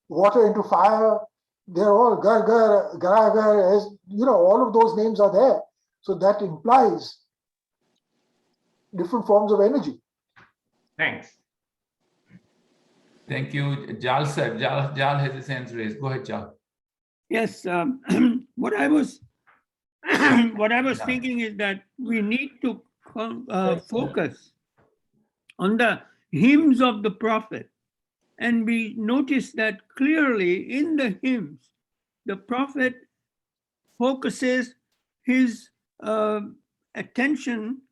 water into fire, they're all gar, as you know, all of those names are there. So that implies different forms of energy. Thanks. Thank you. Jal said, Jal has his hands raised. Go ahead, Jal. Yes, what I was thinking is that we need to focus on the hymns of the prophet, and we notice that clearly in the hymns, the prophet focuses his attention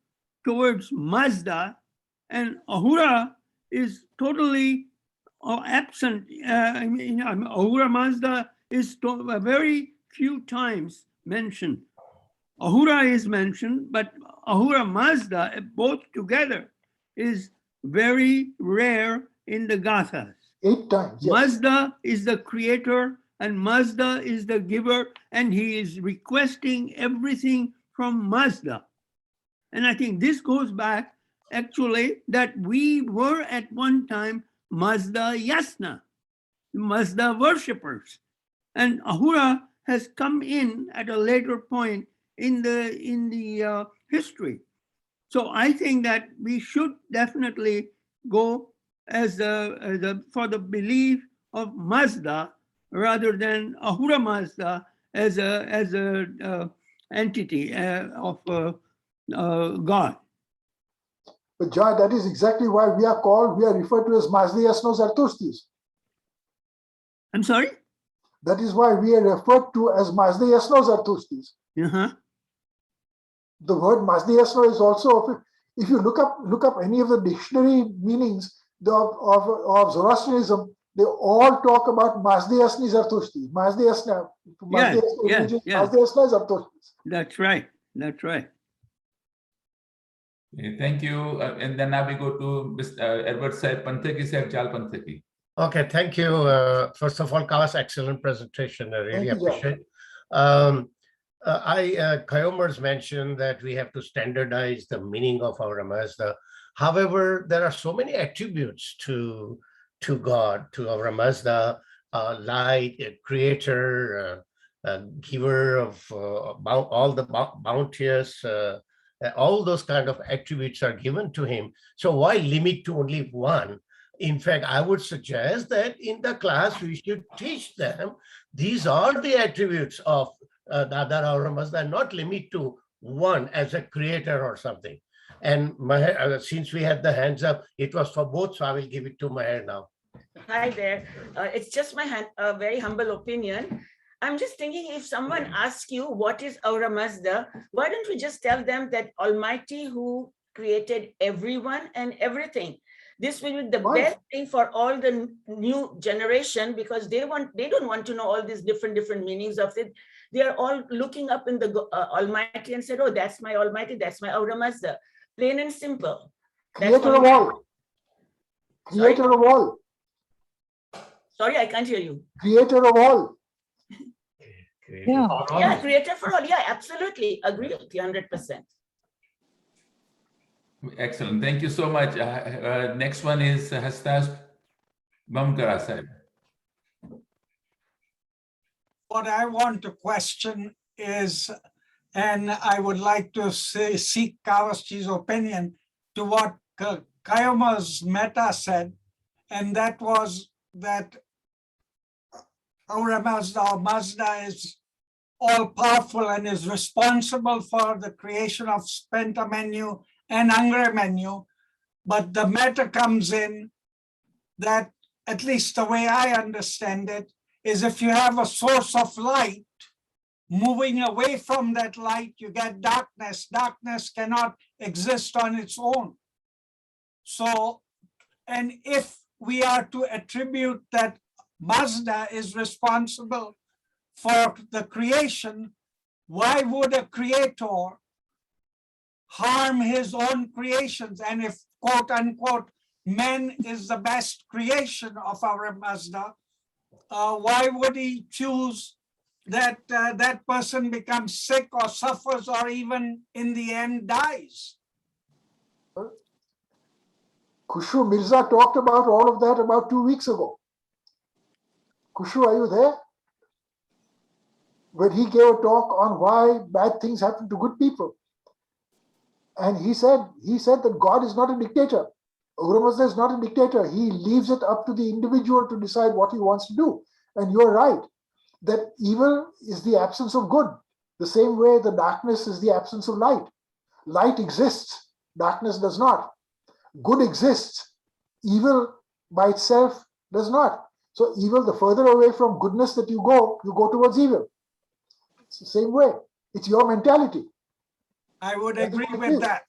towards Mazda, and Ahura is totally absent. Ahura Mazda is very few times mentioned. Ahura is mentioned, but Ahura Mazda, both together, is very rare in the Gathas. 8 times. Yes. Mazda is the creator and Mazda is the giver, and he is requesting everything from Mazda. And I think this goes back actually that we were at one time Mazda Yasna, Mazda worshippers. And Ahura has come in at a later point in the history. So I think that we should definitely go for the belief of Mazda rather than Ahura Mazda as a entity of God. But John, that is exactly why we are referred to as Mazda Yasno Zartushtis. I'm sorry? That is why we are referred to as Mazda Yasno Zartushtis. Uh-huh. The word Mazda Yasno is also, if you look up any of the dictionary meanings of Zoroastrianism, they all talk about Mazda Yasni Zartushti. Mazda Yasna Zartushtis. That's right. That's right. Okay, thank you. And then now we go to Mr. Ervad Sahib Panthaki Sahib Jal Panthaki. Okay, thank you. First of all, Kawas, excellent presentation. I really appreciate. Kayomers mentioned that we have to standardize the meaning of Ahura Mazda. However, there are so many attributes to God, to Ahura Mazda, light, a creator, a giver of all the bounteous, all those kind of attributes are given to him. So why limit to only one? In fact, I would suggest that in the class, we should teach them these are the attributes of Dada Ahura Mazda, not limit to one as a creator or something. And Maher, since we had the hands up, it was for both, so I will give it to Maher now. Hi there. It's just my very humble opinion. I'm just thinking, if someone asks you what is Ahura Mazda, why don't we just tell them that Almighty who created everyone and everything? This will be the best thing for all the new generation, because they don't want to know all these different meanings of it. They are all looking up in the Almighty and said, oh, that's my Almighty, that's my Ahura Mazda. Plain and simple. Creator of all. Creator of all. Sorry, I can't hear you. Creator of all. Yeah, creator for all. Yeah, absolutely. Agree with you 100%. Excellent. Thank you so much. Next one is Hastas Bamkara. What I want to question is, and I would like to seek Kawasji's opinion to what Kayoma Mehta said, and that was that Ahura Mazda is all powerful and is responsible for the creation of Spenta menu and Angre menu. But the matter comes in that, at least the way I understand it, is if you have a source of light, moving away from that light, you get darkness. Darkness cannot exist on its own. So, and if we are to attribute that Mazda is responsible for the creation, why would a creator harm his own creations? And if, quote unquote, man is the best creation of our Mazda, why would he choose that that person becomes sick or suffers or even in the end dies? Kushu Mirza talked about all of that about 2 weeks ago. Kushu, are you there? When he gave a talk on why bad things happen to good people. And he said that God is not a dictator. Ahura Mazda is not a dictator. He leaves it up to the individual to decide what he wants to do. And you're right, that evil is the absence of good, the same way the darkness is the absence of light. Light exists, darkness does not. Good exists, evil by itself does not. So evil, the further away from goodness that you go towards evil. It's the same way. It's your mentality. I would agree with that.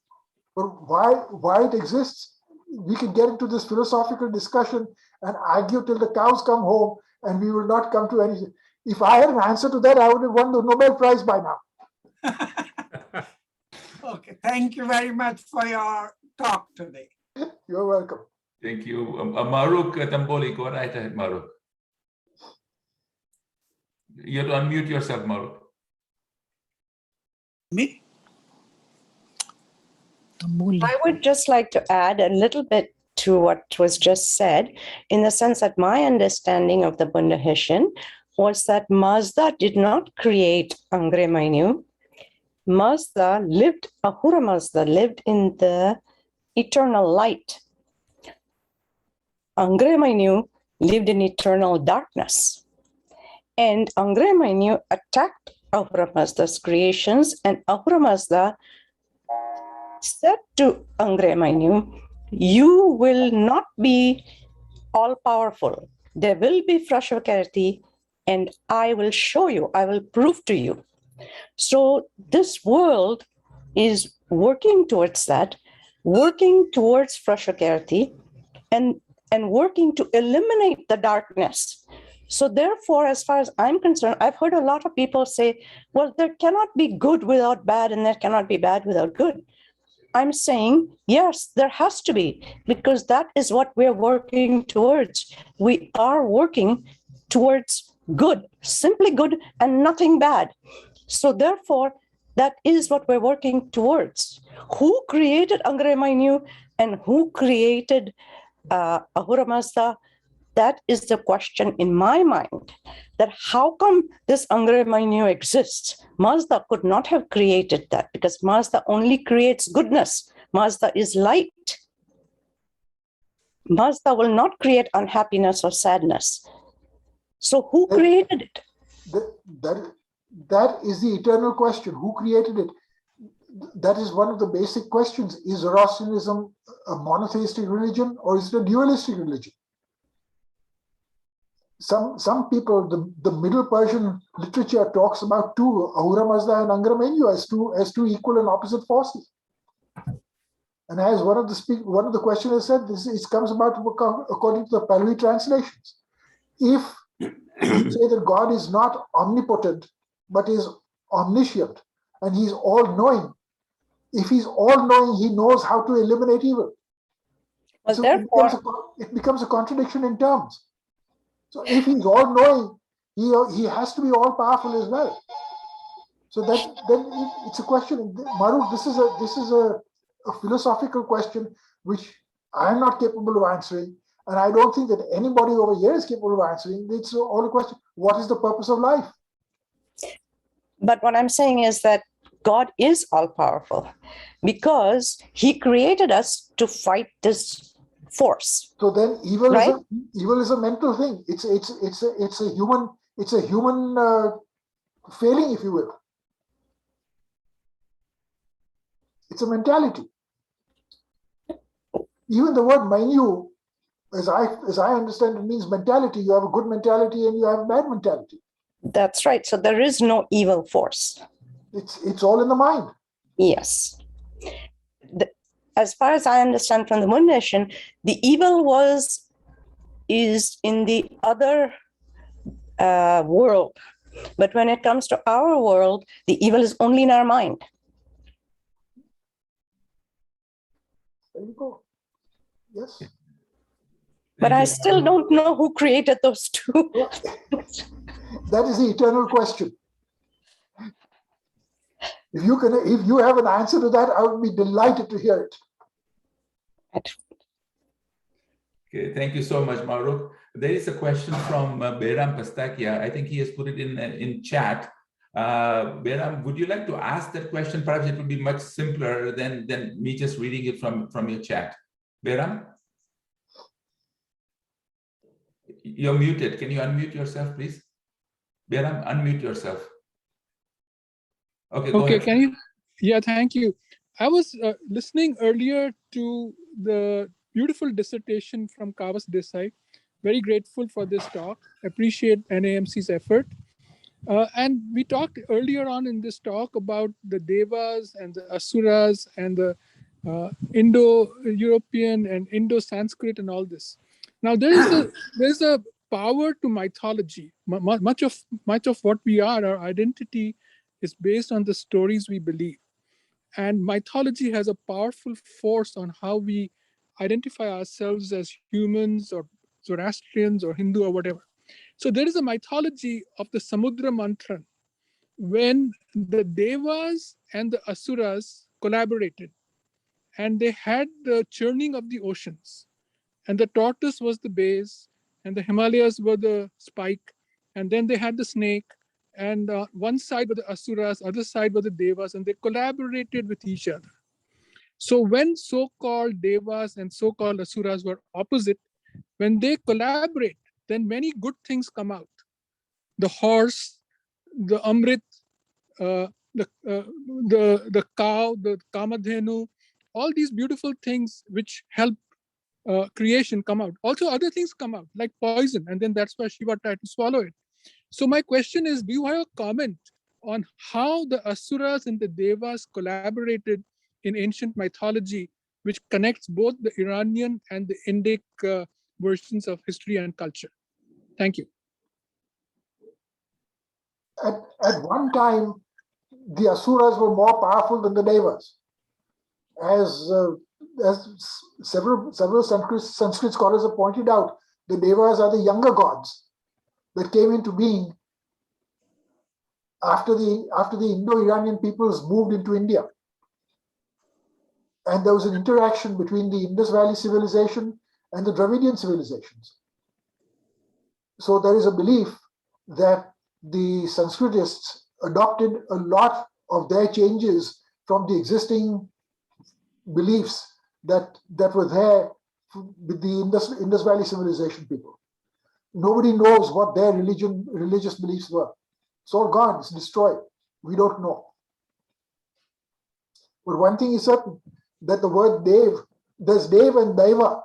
But why it exists, we can get into this philosophical discussion and argue till the cows come home, and we will not come to anything. If I had an answer to that, I would have won the Nobel Prize by now. Okay, thank you very much for your talk today. You're welcome. Thank you. Maruk Tamboli, go right ahead, Maruk. You have to unmute yourself, Maruk. Me? I would just like to add a little bit to what was just said, in the sense that my understanding of the Bundahishan was that Mazda did not create Angre Mainyu. Ahura Mazda lived in the eternal light. Angre Mainyu lived in eternal darkness. And Angre Mainyu attacked Ahura Mazda's creations, and Ahura Mazda said to Angre Mainyu, you will not be all powerful. There will be Frashvakarati, and I will show you, I will prove to you. So this world is working towards that, working towards Frashvakarati, and working to eliminate the darkness. So therefore, as far as I'm concerned, I've heard a lot of people say, well, there cannot be good without bad, and there cannot be bad without good. I'm saying, yes, there has to be, because that is what we're working towards. We are working towards good, simply good, and nothing bad. So therefore, that is what we're working towards. Who created Angremanyu and who created Ahura Mazda? That is the question in my mind, that how come this Angremanyu exists? Mazda could not have created that because Mazda only creates goodness. Mazda is light. Mazda will not create unhappiness or sadness. So who created it? That is the eternal question. Who created it? That is one of the basic questions. Is Zoroastrianism a monotheistic religion or is it a dualistic religion? Some people, the Middle Persian literature talks about two, Ahura Mazda and Angremanyu, as two equal and opposite forces. And as one of the questioners said, it comes about according to the Pahlavi translations. If you say that God is not omnipotent, but is omniscient, and he's all-knowing, if he's all-knowing, he knows how to eliminate evil. Well, so therefore, it becomes a contradiction in terms. So if he's all-knowing, he has to be all-powerful as well. So then it's a question. Maru, this is a philosophical question which I'm not capable of answering, and I don't think that anybody over here is capable of answering. It's all a question: what is the purpose of life? But what I'm saying is that God is all-powerful because he created us to fight this force. So then evil right? is a mental thing. It's a human failing, if you will. It's a mentality. Even the word manu, as I understand it, means mentality. You have a good mentality and you have a bad mentality. That's right. So there is no evil force. It's all in the mind. Yes. As far as I understand from the Moon Nation, the evil is in the other world. But when it comes to our world, the evil is only in our mind. There you go. Yes. But I still don't know who created those two. That is the eternal question. If you have an answer to that, I would be delighted to hear it. Okay, thank you so much, Maruk. There is a question from Behram Pastakia. I think he has put it in chat. Behram, would you like to ask that question? Perhaps it would be much simpler than me just reading it from your chat. Behram? You're muted. Can you unmute yourself, please? Behram, unmute yourself. Okay, go ahead. Can you? Yeah, thank you. I was listening earlier to the beautiful dissertation from Cawas Desai. Very grateful for this talk. Appreciate NAMC's effort. And we talked earlier on in this talk about the Devas and the Asuras and the Indo-European and Indo-Sanskrit and all this. Now there's a power to mythology. Much of what we are, our identity, is based on the stories we believe. And mythology has a powerful force on how we identify ourselves as humans or Zoroastrians or Hindu or whatever. So there is a mythology of the Samudra Mantra when the Devas and the Asuras collaborated and they had the churning of the oceans. And the tortoise was the base and the Himalayas were the spike. And then they had the snake. And one side were the Asuras, other side were the Devas, and they collaborated with each other. So when so-called Devas and so-called Asuras were opposite, when they collaborate, then many good things come out. The horse, the Amrit, the cow, the Kamadhenu, all these beautiful things which help creation come out. Also other things come out, like poison, and then that's why Shiva tried to swallow it. So my question is, do you have a comment on how the Asuras and the Devas collaborated in ancient mythology, which connects both the Iranian and the Indic versions of history and culture? Thank you. At one time, the Asuras were more powerful than the Devas. As several Sanskrit scholars have pointed out, the Devas are the younger gods that came into being after the Indo-Iranian peoples moved into India. And there was an interaction between the Indus Valley civilization and the Dravidian civilizations. So there is a belief that the Sanskritists adopted a lot of their changes from the existing beliefs that were there with the Indus Valley civilization people. Nobody knows what their religious beliefs were. It's all gone, it's destroyed. We don't know. But one thing is certain, that the word Dev, there's Dev and Daiva.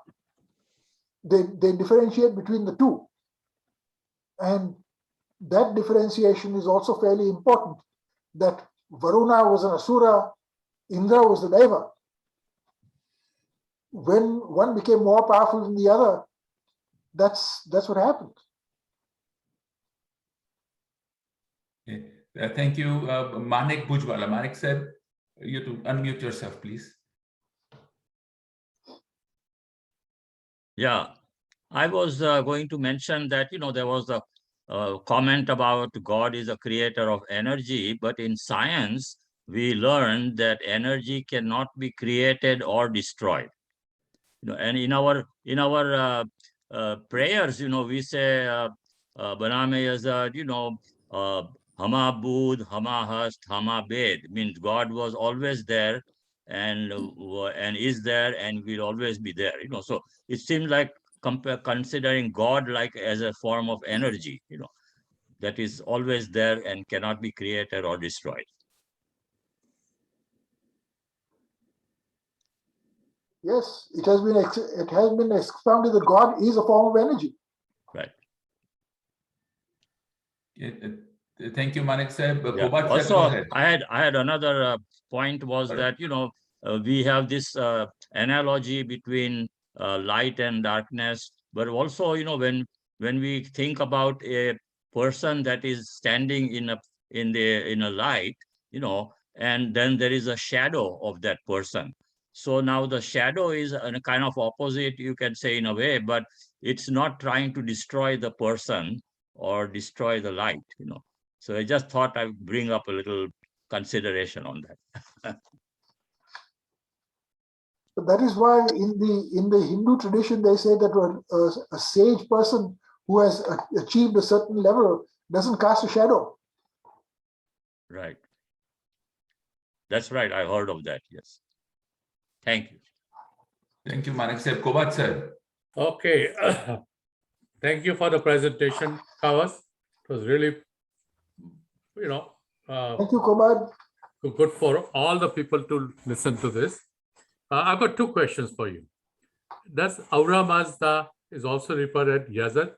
They differentiate between the two. And that differentiation is also fairly important, that Varuna was an Asura, Indra was the Deva. When one became more powerful than the other, that's what happened. Okay. Thank you, Manik Bhujwala. Manik said, you have to unmute yourself, please. Yeah, I was going to mention that, there was a comment about God is a creator of energy, but in science, we learned that energy cannot be created or destroyed. And in our prayers, we say, Baname Yazad, Hama Bud, Hama Hast, Hama Bed, means God was always there and is there and will always be there. So it seems like considering God like as a form of energy, that is always there and cannot be created or destroyed. Yes, it has been expounded that God is a form of energy. Right. Thank you, Manik Sahib. Yeah. Also, I had another point was that we have this analogy between light and darkness, but also when we think about a person that is standing in a light, and then there is a shadow of that person. So now the shadow is a kind of opposite, you can say, in a way, but it's not trying to destroy the person or destroy the light, So I just thought I would bring up a little consideration on that. But that is why in the Hindu tradition, they say that a sage person who has achieved a certain level doesn't cast a shadow. Right. That's right. I heard of that. Yes. Thank you. Thank you, Manik Sahib. Kobat sir. Okay. Thank you for the presentation, Kawas. It was really, Thank you, Kobat. Good for all the people to listen to this. I've got two questions for you. Does Ahura Mazda is also referred as Yazad?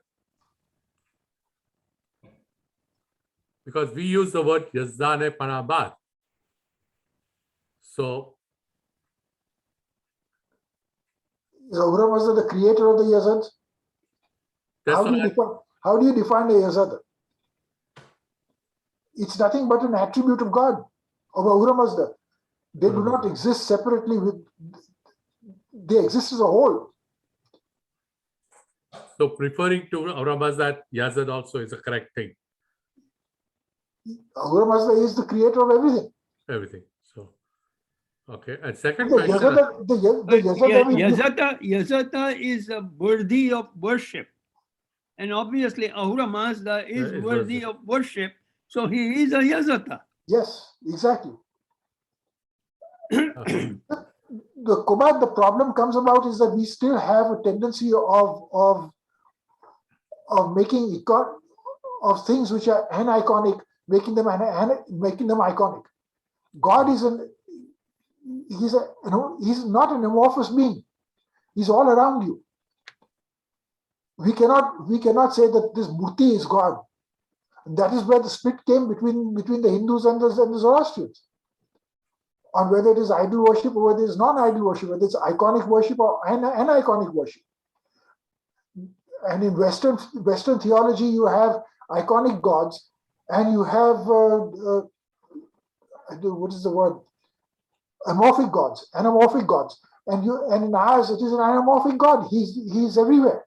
Because we use the word Yazdane Panabad. So, is Ahura Mazda the creator of the Yazad? How do you define a Yazad? It's nothing but an attribute of God, of Ahura Mazda. They do not exist separately, they exist as a whole. So referring to Ahura Mazda, Yazad also is a correct thing. Ahura Mazda is the creator of everything. Everything. So, okay. And second question. Yazata is worthy of worship. And obviously Ahura Mazda is worthy of worship. So he is a Yazata. Yes, exactly. The problem comes about is that we still have a tendency of making of things which are aniconic, making them iconic. God is he's not an amorphous being. He's all around you. We cannot say that this Murti is God. And that is where the split came between the Hindus and the Zoroastrians, on whether it is idol worship or whether it is non-idol worship, whether it's iconic worship or aniconic worship. And in Western theology, you have iconic gods, and you have what is the word? Amorphic gods, anamorphic gods, and in ours it is an anamorphic God. He's everywhere.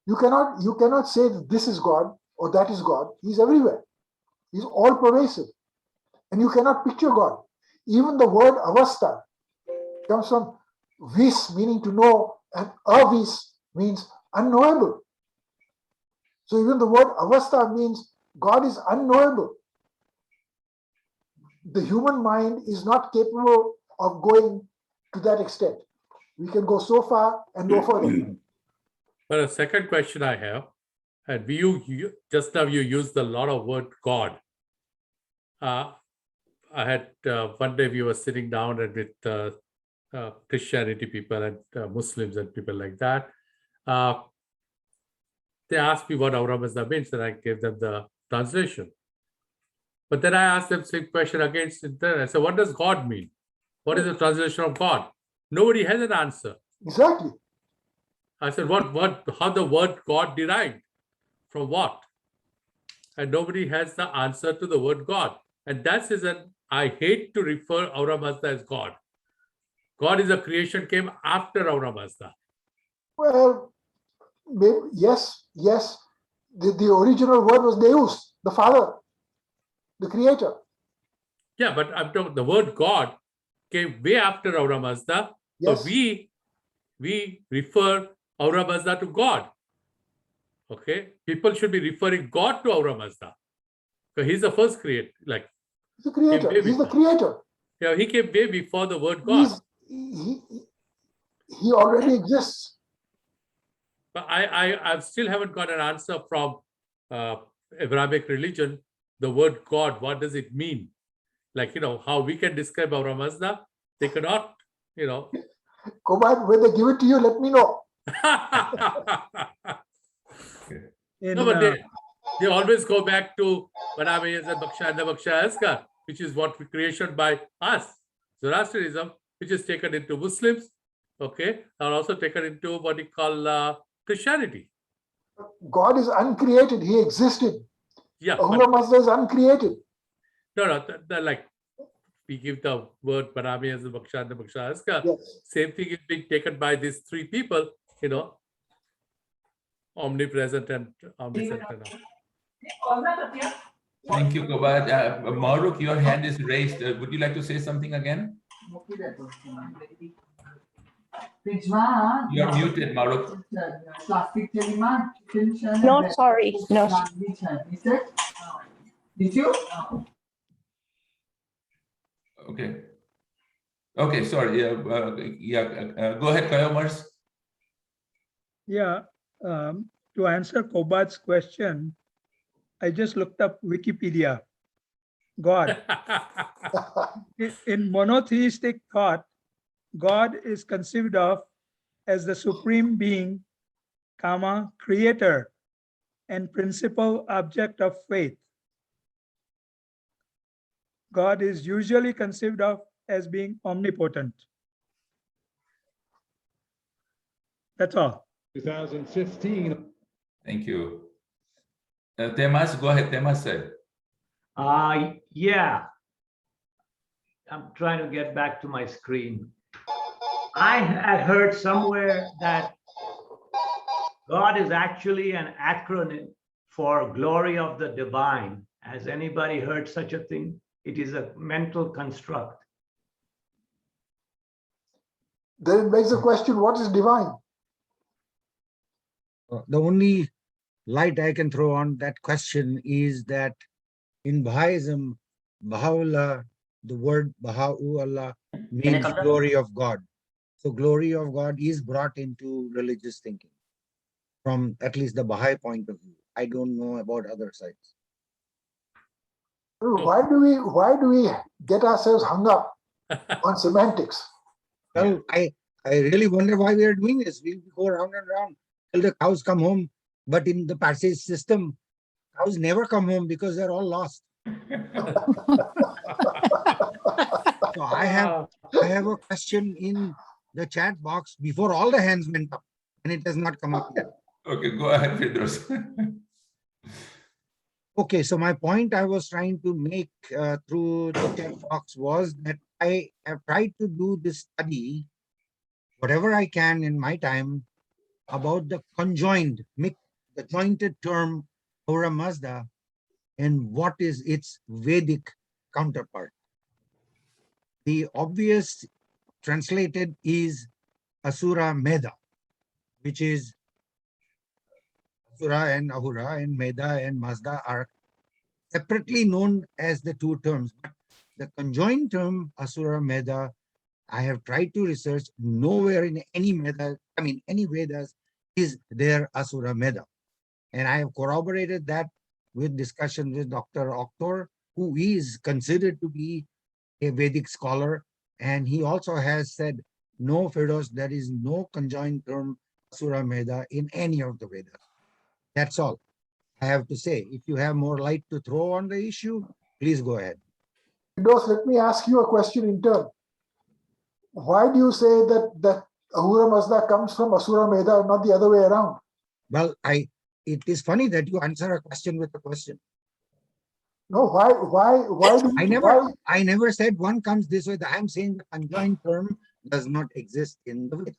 You cannot say that this is God or that is God. He's everywhere. He's all pervasive. And you cannot picture God. Even the word avastha comes from vis, meaning to know, and avis means unknowable. So even the word avastha means God is unknowable. The human mind is not capable of going to that extent. We can go so far and no further. But a second question I have, and you just now you used a lot of word God. I had one day we were sitting down and with Christianity people and Muslims and people like that. They asked me what Ahura Mazda means, and I gave them the translation. But then I asked them the same question again. I said, what does God mean? What is the translation of God? Nobody has an answer. Exactly. I said, how the word God derived? From what? And nobody has the answer to the word God. And that's reason I hate to refer Ahura Mazda as God. God is a creation came after Ahura Mazda. Well, maybe, yes. The original word was Deus, the Father, the Creator. Yeah, but I'm talking the word God came way after Ahura Mazda. Yes. So we refer Ahura Mazda to God. Okay, people should be referring God to Ahura Mazda. So he's the first creator. Like he's the creator. He's the creator. Yeah, he came way before the word God. He already exists. But I still haven't got an answer from Abrahamic religion. The word God, what does it mean? Like, how we can describe Ahura Mazda, they cannot, Kobat, when they give it to you, let me know. No, but they always go back to Banamiyas and Baksha and the Baksha Askar, which is what we creation by us. Zoroastrianism, which is taken into Muslims, okay, are also taken into what we call Christianity. God is uncreated. He existed. Yeah. Ahura Mazda is uncreated. No, like we give the word Banamiyas and Baksha and the Baksha Askar. Yes. Same thing is being taken by these three people, omnipresent and omniscient. Thank you, Kobat. Maruk, your hand is raised. Would you like to say something again? You're muted, Maruk. No, sorry. No. Did you? Okay, sorry. Go ahead, Kayomars. Yeah, to answer Kobat's question, I just looked up Wikipedia. God. In monotheistic thought, God is conceived of as the supreme being, creator, and principal object of faith. God is usually conceived of as being omnipotent. That's all. 2015. Thank you. Temas, go ahead. Temas said. Yeah. I'm trying to get back to my screen. I had heard somewhere that God is actually an acronym for glory of the divine. Has anybody heard such a thing? It is a mental construct. Then it begs the question, what is divine? The only light I can throw on that question is that in Baha'ism, Baha'u'llah, the word Baha'u'llah means glory of God. So glory of God is brought into religious thinking from at least the Baha'i point of view. I don't know about other sides. Why do we get ourselves hung up on semantics? Well, I really wonder why we are doing this. We go round and round till the cows come home. But in the passage system, cows never come home because they're all lost. So I have a question in the chat box before all the hands went up, and it has not come up yet. Okay, go ahead, Fidros. Okay, so my point I was trying to make through the chat box was that I have tried to do this study, whatever I can in my time, about the conjoined, the jointed term Ahura Mazda and what is its Vedic counterpart. The obvious translated is Asura Meda, which is Asura and Ahura and Meda and Mazda are separately known as the two terms, but the conjoined term Asura Meda, I have tried to research, nowhere in any Meda, any Vedas is there Asura Meda. And I have corroborated that with discussion with Dr. Oktor, who is considered to be a Vedic scholar. And he also has said, no, Firdaus, there is no conjoined term Asura Meda in any of the Vedas. That's all I have to say. If you have more light to throw on the issue, please go ahead. Firdaus, let me ask you a question in turn. Why do you say that Ahura Mazda comes from Asura Meda and not the other way around? Well, it is funny that you answer a question with a question. No, why do you, I never said one comes this way. I am saying the conjoined term does not exist in the Vedas.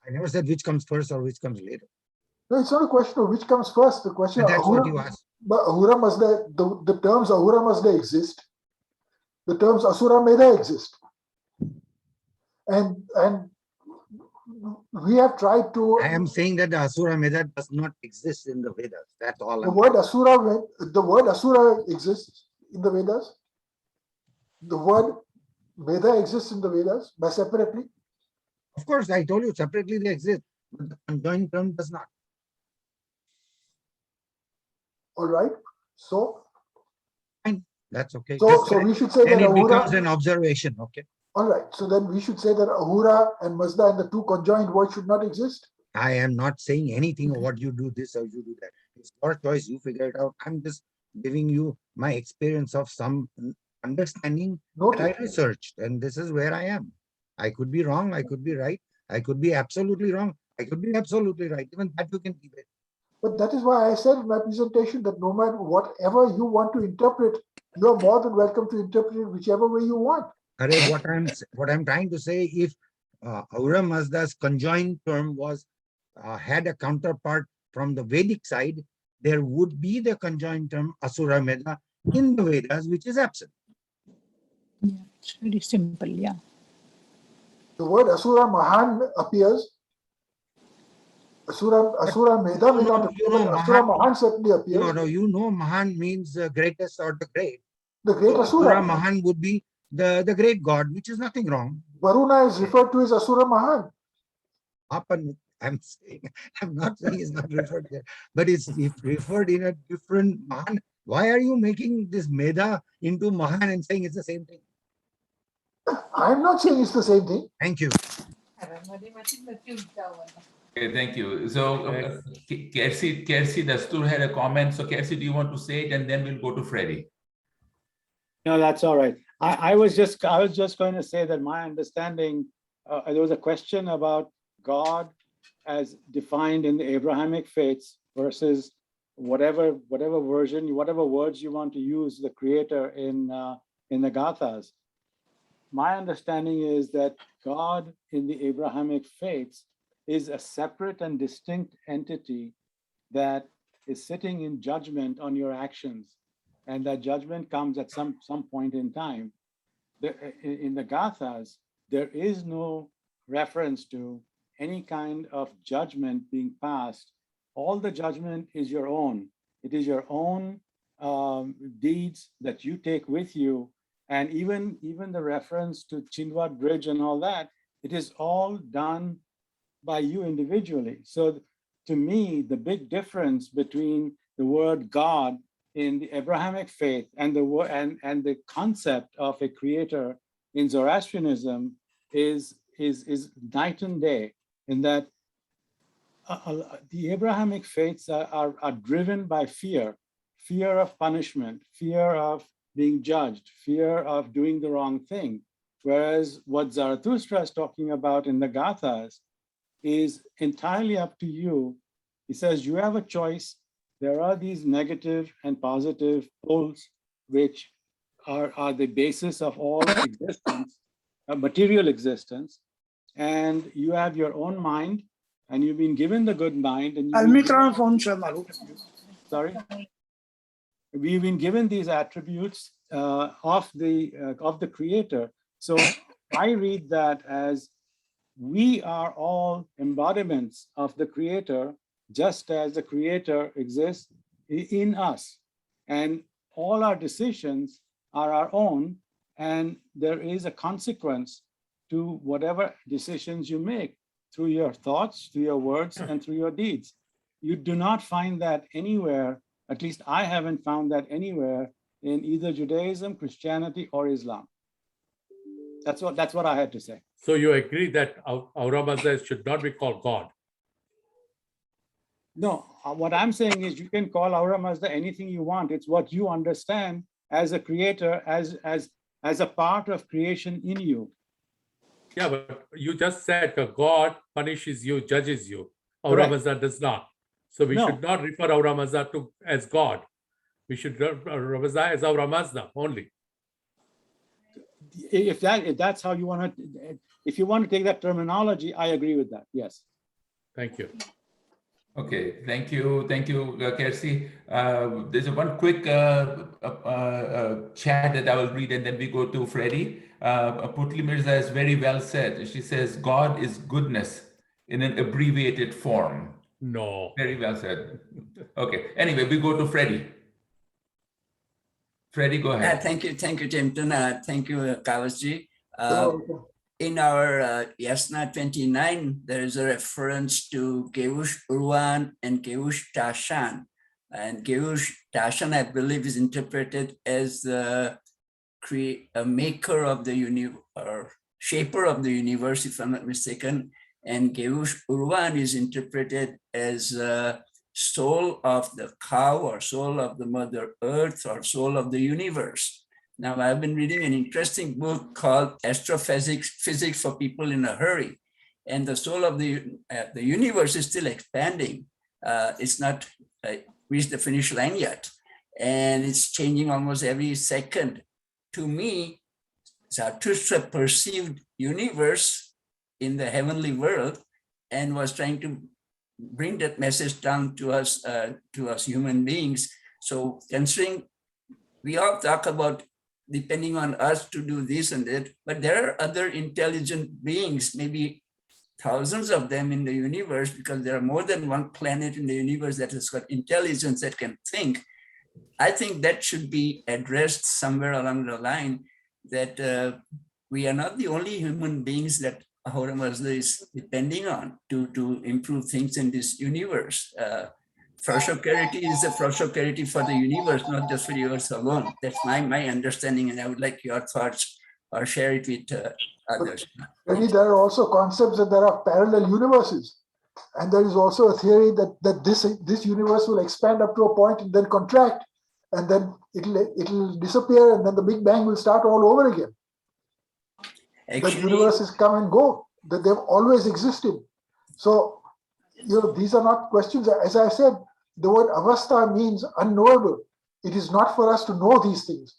I never said which comes first or which comes later. No, it's not a question of which comes first. The question And of that's what you asked. But Ahura Mazda, the terms Ahura Mazda exist. The terms Asura Meda exist. And we have tried to. I am saying that the Asura Meda does not exist in the Vedas. That's all. The word Asura exists in the Vedas. The word Veda exists in the Vedas, but separately. Of course, I told you separately they exist, but the conjoined term does not. All right. So. Fine. That's okay. So we should say that it Ahura becomes an observation. Okay. All right. So then we should say that Ahura and Mazda and the two conjoined words should not exist. I am not saying anything of what you do this or you do that. It's your choice. You figure it out. I'm just giving you my experience of some understanding that I researched, and this is where I am. I could be wrong. I could be right. I could be absolutely wrong. I could be absolutely right. Even that you can keep it. But that is why I said in my presentation that no matter whatever you want to interpret, you're more than welcome to interpret it whichever way you want. What I'm trying to say, if Ahura Mazda's conjoined term was had a counterpart from the Vedic side, there would be the conjoined term Asura Meda in the Vedas, which is absent. Yeah, it's very simple. Yeah. The word Asura Mahan appears. Asura Meda may not appear, but Asura Mahan certainly appears. No, you know Mahan means greatest or the great. The great So Asura. Mahan would be the great god, which is nothing wrong. Varuna is referred to as Asura Mahan. I'm not saying it's not referred there, but it's referred in a different Mahan. Why are you making this Meda into Mahan and saying it's the same thing? I'm not saying it's the same thing. Thank you. Okay, thank you. So, Kersi Dastur had a comment. So, Kersi, do you want to say it, and then we'll go to Freddie? No, that's all right. I was just going to say that my understanding, there was a question about God as defined in the Abrahamic faiths versus whatever version, whatever words you want to use, the Creator in the Gathas. My understanding is that God in the Abrahamic faiths is a separate and distinct entity that is sitting in judgment on your actions. And that judgment comes at some point in time. In the Gathas, there is no reference to any kind of judgment being passed. All the judgment is your own. It is your own deeds that you take with you. And even the reference to Chindwat Bridge and all that, it is all done by you individually. So to me, the big difference between the word God in the Abrahamic faith and the concept of a creator in Zoroastrianism is night and day, in that the Abrahamic faiths are driven by fear of punishment, fear of being judged, fear of doing the wrong thing. Whereas what Zarathustra is talking about in the Gathas is entirely up to you. He says you have a choice. There are these negative and positive poles, which are the basis of all existence, material existence. And you have your own mind, and you've been given the good mind. And Sorry? We've been given these attributes of the creator. So I read that as we are all embodiments of the creator, just as the creator exists in us. And all our decisions are our own, and there is a consequence to whatever decisions you make through your thoughts, through your words, and through your deeds. You do not find that anywhere, at least I haven't found that anywhere in either Judaism, Christianity, or Islam. That's what I had to say. So you agree that Ahura Mazda should not be called God? No, what I'm saying is you can call Ahura Mazda anything you want. It's what you understand as a creator, as a part of creation in you. Yeah, but you just said God punishes you, judges you. Ahura Mazda does not. So we should not refer Ahura Mazda as God. We should refer Ahura Mazda as Ahura Mazda only. If that's how you want to, if you want to take that terminology, I agree with that. Yes. Thank you. Okay, thank you, Kersi. There's one quick chat that I will read, and then we go to Freddie. Putli Mirza is very well said. She says, God is goodness in an abbreviated form. No. Very well said. Okay, anyway, we go to Freddie. Freddie, go ahead. Thank you, Timothy. Thank you, Kawasji. In our Yasna 29, there is a reference to Geush Urwan and Geush Tashan. And Geush Tashan, I believe, is interpreted as the maker of the universe, or shaper of the universe, if I'm not mistaken. And Geush Urwan is interpreted as soul of the cow, or soul of the Mother Earth, or soul of the universe. Now, I've been reading an interesting book called Astrophysics, Physics for People in a Hurry. And the soul of the universe is still expanding. It's not reached the finish line yet. And it's changing almost every second. To me, Zarathustra perceived universe in the heavenly world and was trying to bring that message down to us human beings. So considering we all talk about depending on us to do this and that, but there are other intelligent beings, maybe thousands of them in the universe, because there are more than one planet in the universe that has got intelligence that can think. I think that should be addressed somewhere along the line, that we are not the only human beings that Ahura Mazda is depending on to improve things in this universe. Prosperity is a prosperity for the universe, not just for yours alone. That's my understanding, and I would like your thoughts or share it with others. Maybe there are also concepts that there are parallel universes, and there is also a theory that this universe will expand up to a point and then contract, and then it'll disappear, and then the Big Bang will start all over again. The universes come and go; that they've always existed. So, these are not questions. As I said, the word avastha means unknowable. It is not for us to know these things.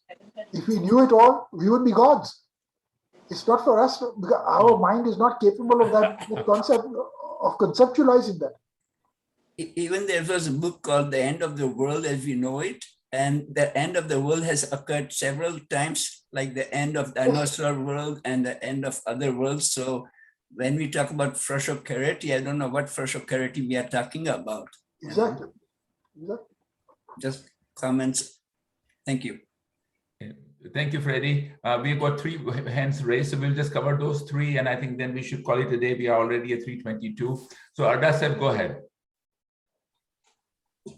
If we knew it all, we would be gods. It's not for us, because our mind is not capable of that concept, of conceptualizing that. Even there was a book called The End of the World as We Know It, and the end of the world has occurred several times, like the end of dinosaur world and the end of other worlds. So when we talk about prosperity, I don't know what prosperity we are talking about. Exactly. Just comments. Thank you. Thank you, Freddie. We've got 3 hands raised, so we'll just cover those 3, and I think then we should call it a day. We are already at 3:22. So Ardasef, go ahead.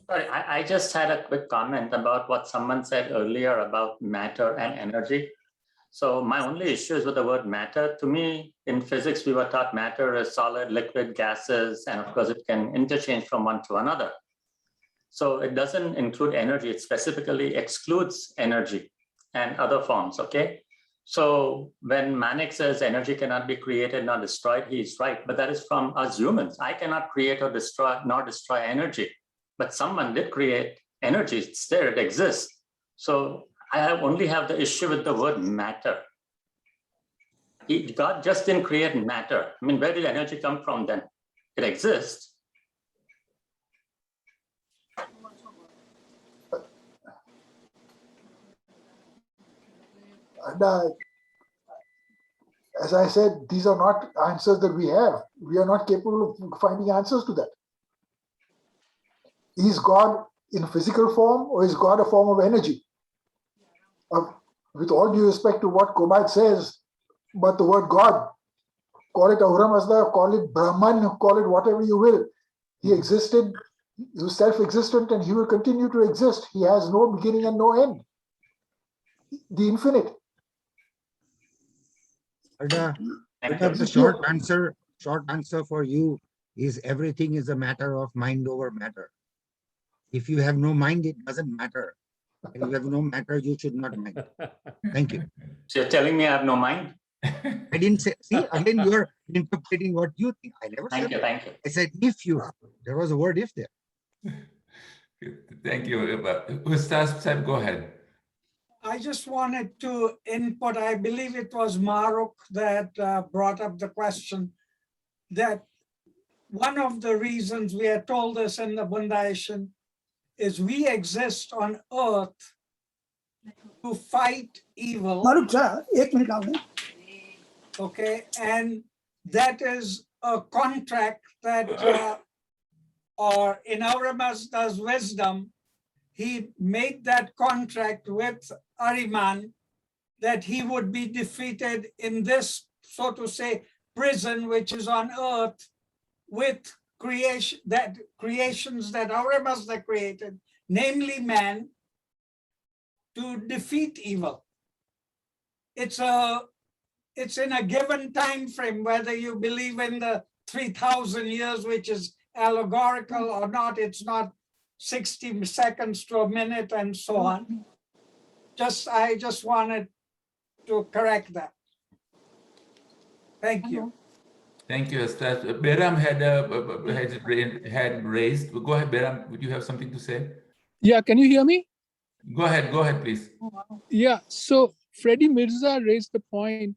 Sorry, I just had a quick comment about what someone said earlier about matter and energy. So my only issue is with the word matter. To me, in physics, we were taught matter is solid, liquid, gases, and of course it can interchange from one to another. So it doesn't include energy. It specifically excludes energy and other forms, okay? So when Manik says energy cannot be created nor destroyed, he's right, but that is from us humans. I cannot create or destroy nor destroy energy, but someone did create energy. It's there, it exists. So I only have the issue with the word matter. God just didn't create matter. I mean, where did energy come from then? It exists. And as I said, these are not answers that we have. We are not capable of finding answers to that. Is God in physical form, or is God a form of energy? With all due respect to what Kobat says, but the word God, call it Ahura Mazda, call it Brahman, call it whatever you will. He existed, he was self-existent, and he will continue to exist. He has no beginning and no end. The infinite. The short answer for you is everything is a matter of mind over matter. If you have no mind, it doesn't matter. If you have no matter, you should not mind. Thank you. So you're telling me I have no mind? I didn't say, see, again, you are interpreting what you think. I never said that. Thank you. I said, if you have. There was a word if there. Thank you. Ustaz Saib, go ahead. I just wanted to input, I believe it was Maruk that brought up the question that one of the reasons we are told this in the Bundaishan is we exist on earth to fight evil. Okay, and that is a contract that, or in Ahura Mazda's wisdom, he made that contract with Ahriman that he would be defeated in this, so to say, prison, which is on earth, with creations that Ahura Mazda created, namely man, to defeat evil. It's in a given time frame, whether you believe in the 3,000 years, which is allegorical or not. It's not 60 seconds to a minute and so on. I just wanted to correct that. Thank you. Thank you, Ustaz. Behram had raised. Go ahead, Behram. Would you have something to say? Yeah, can you hear me? Go ahead, please. Yeah, so Freddie Mirza raised the point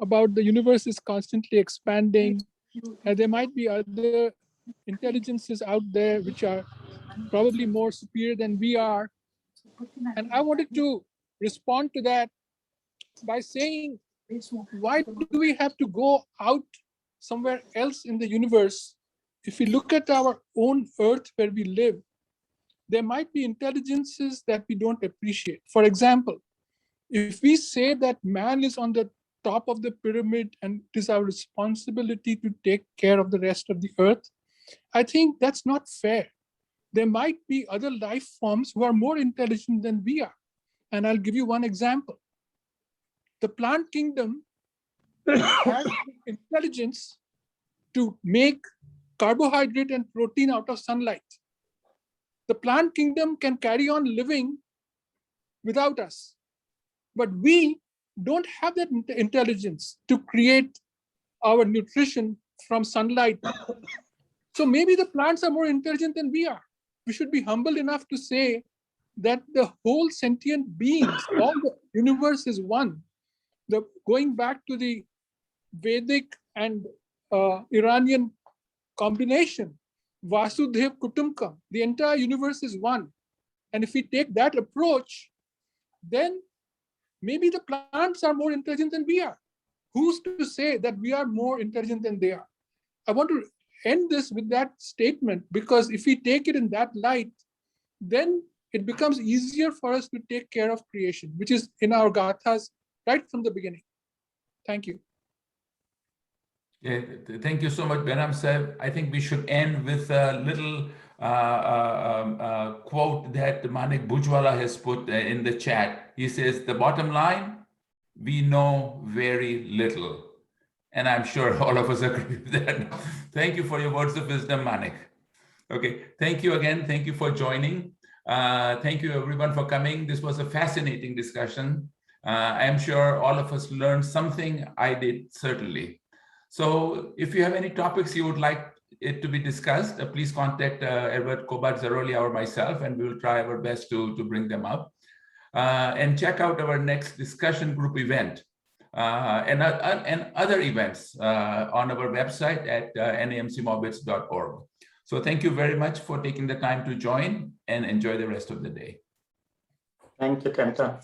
about the universe is constantly expanding, and there might be other intelligences out there which are probably more superior than we are. And I wanted to respond to that by saying, why do we have to go out somewhere else in the universe? If we look at our own Earth where we live, there might be intelligences that we don't appreciate. For example, if we say that man is on the top of the pyramid and it is our responsibility to take care of the rest of the earth, I think that's not fair. There might be other life forms who are more intelligent than we are. And I'll give you one example. The plant kingdom has intelligence to make carbohydrate and protein out of sunlight. The plant kingdom can carry on living without us. But we don't have that intelligence to create our nutrition from sunlight. So maybe the plants are more intelligent than we are. We should be humble enough to say that the whole sentient beings, all the universe is one. Going back to the Vedic and Iranian combination, Vasudhaiv Kutumbakam, the entire universe is one. And if we take that approach, then maybe the plants are more intelligent than we are. Who's to say that we are more intelligent than they are? I want to end this with that statement, because if we take it in that light, then it becomes easier for us to take care of creation, which is in our gathas right from the beginning. Thank you. Yeah, thank you so much, Behram Saib. I think we should end with a little quote that Manik Bujwala has put in the chat. He says, the bottom line, we know very little. And I'm sure all of us agree with that. Thank you for your words of wisdom, Manik. Okay, thank you again. Thank you for joining. Thank you everyone for coming. This was a fascinating discussion. I am sure all of us learned something. I did, certainly. So if you have any topics you would like it to be discussed, please contact Ervad Cawas Desai or myself, and we will try our best to bring them up. And check out our next discussion group event and other events on our website at namcmobbits.org. So thank you very much for taking the time to join, and enjoy the rest of the day. Thank you, Kenta.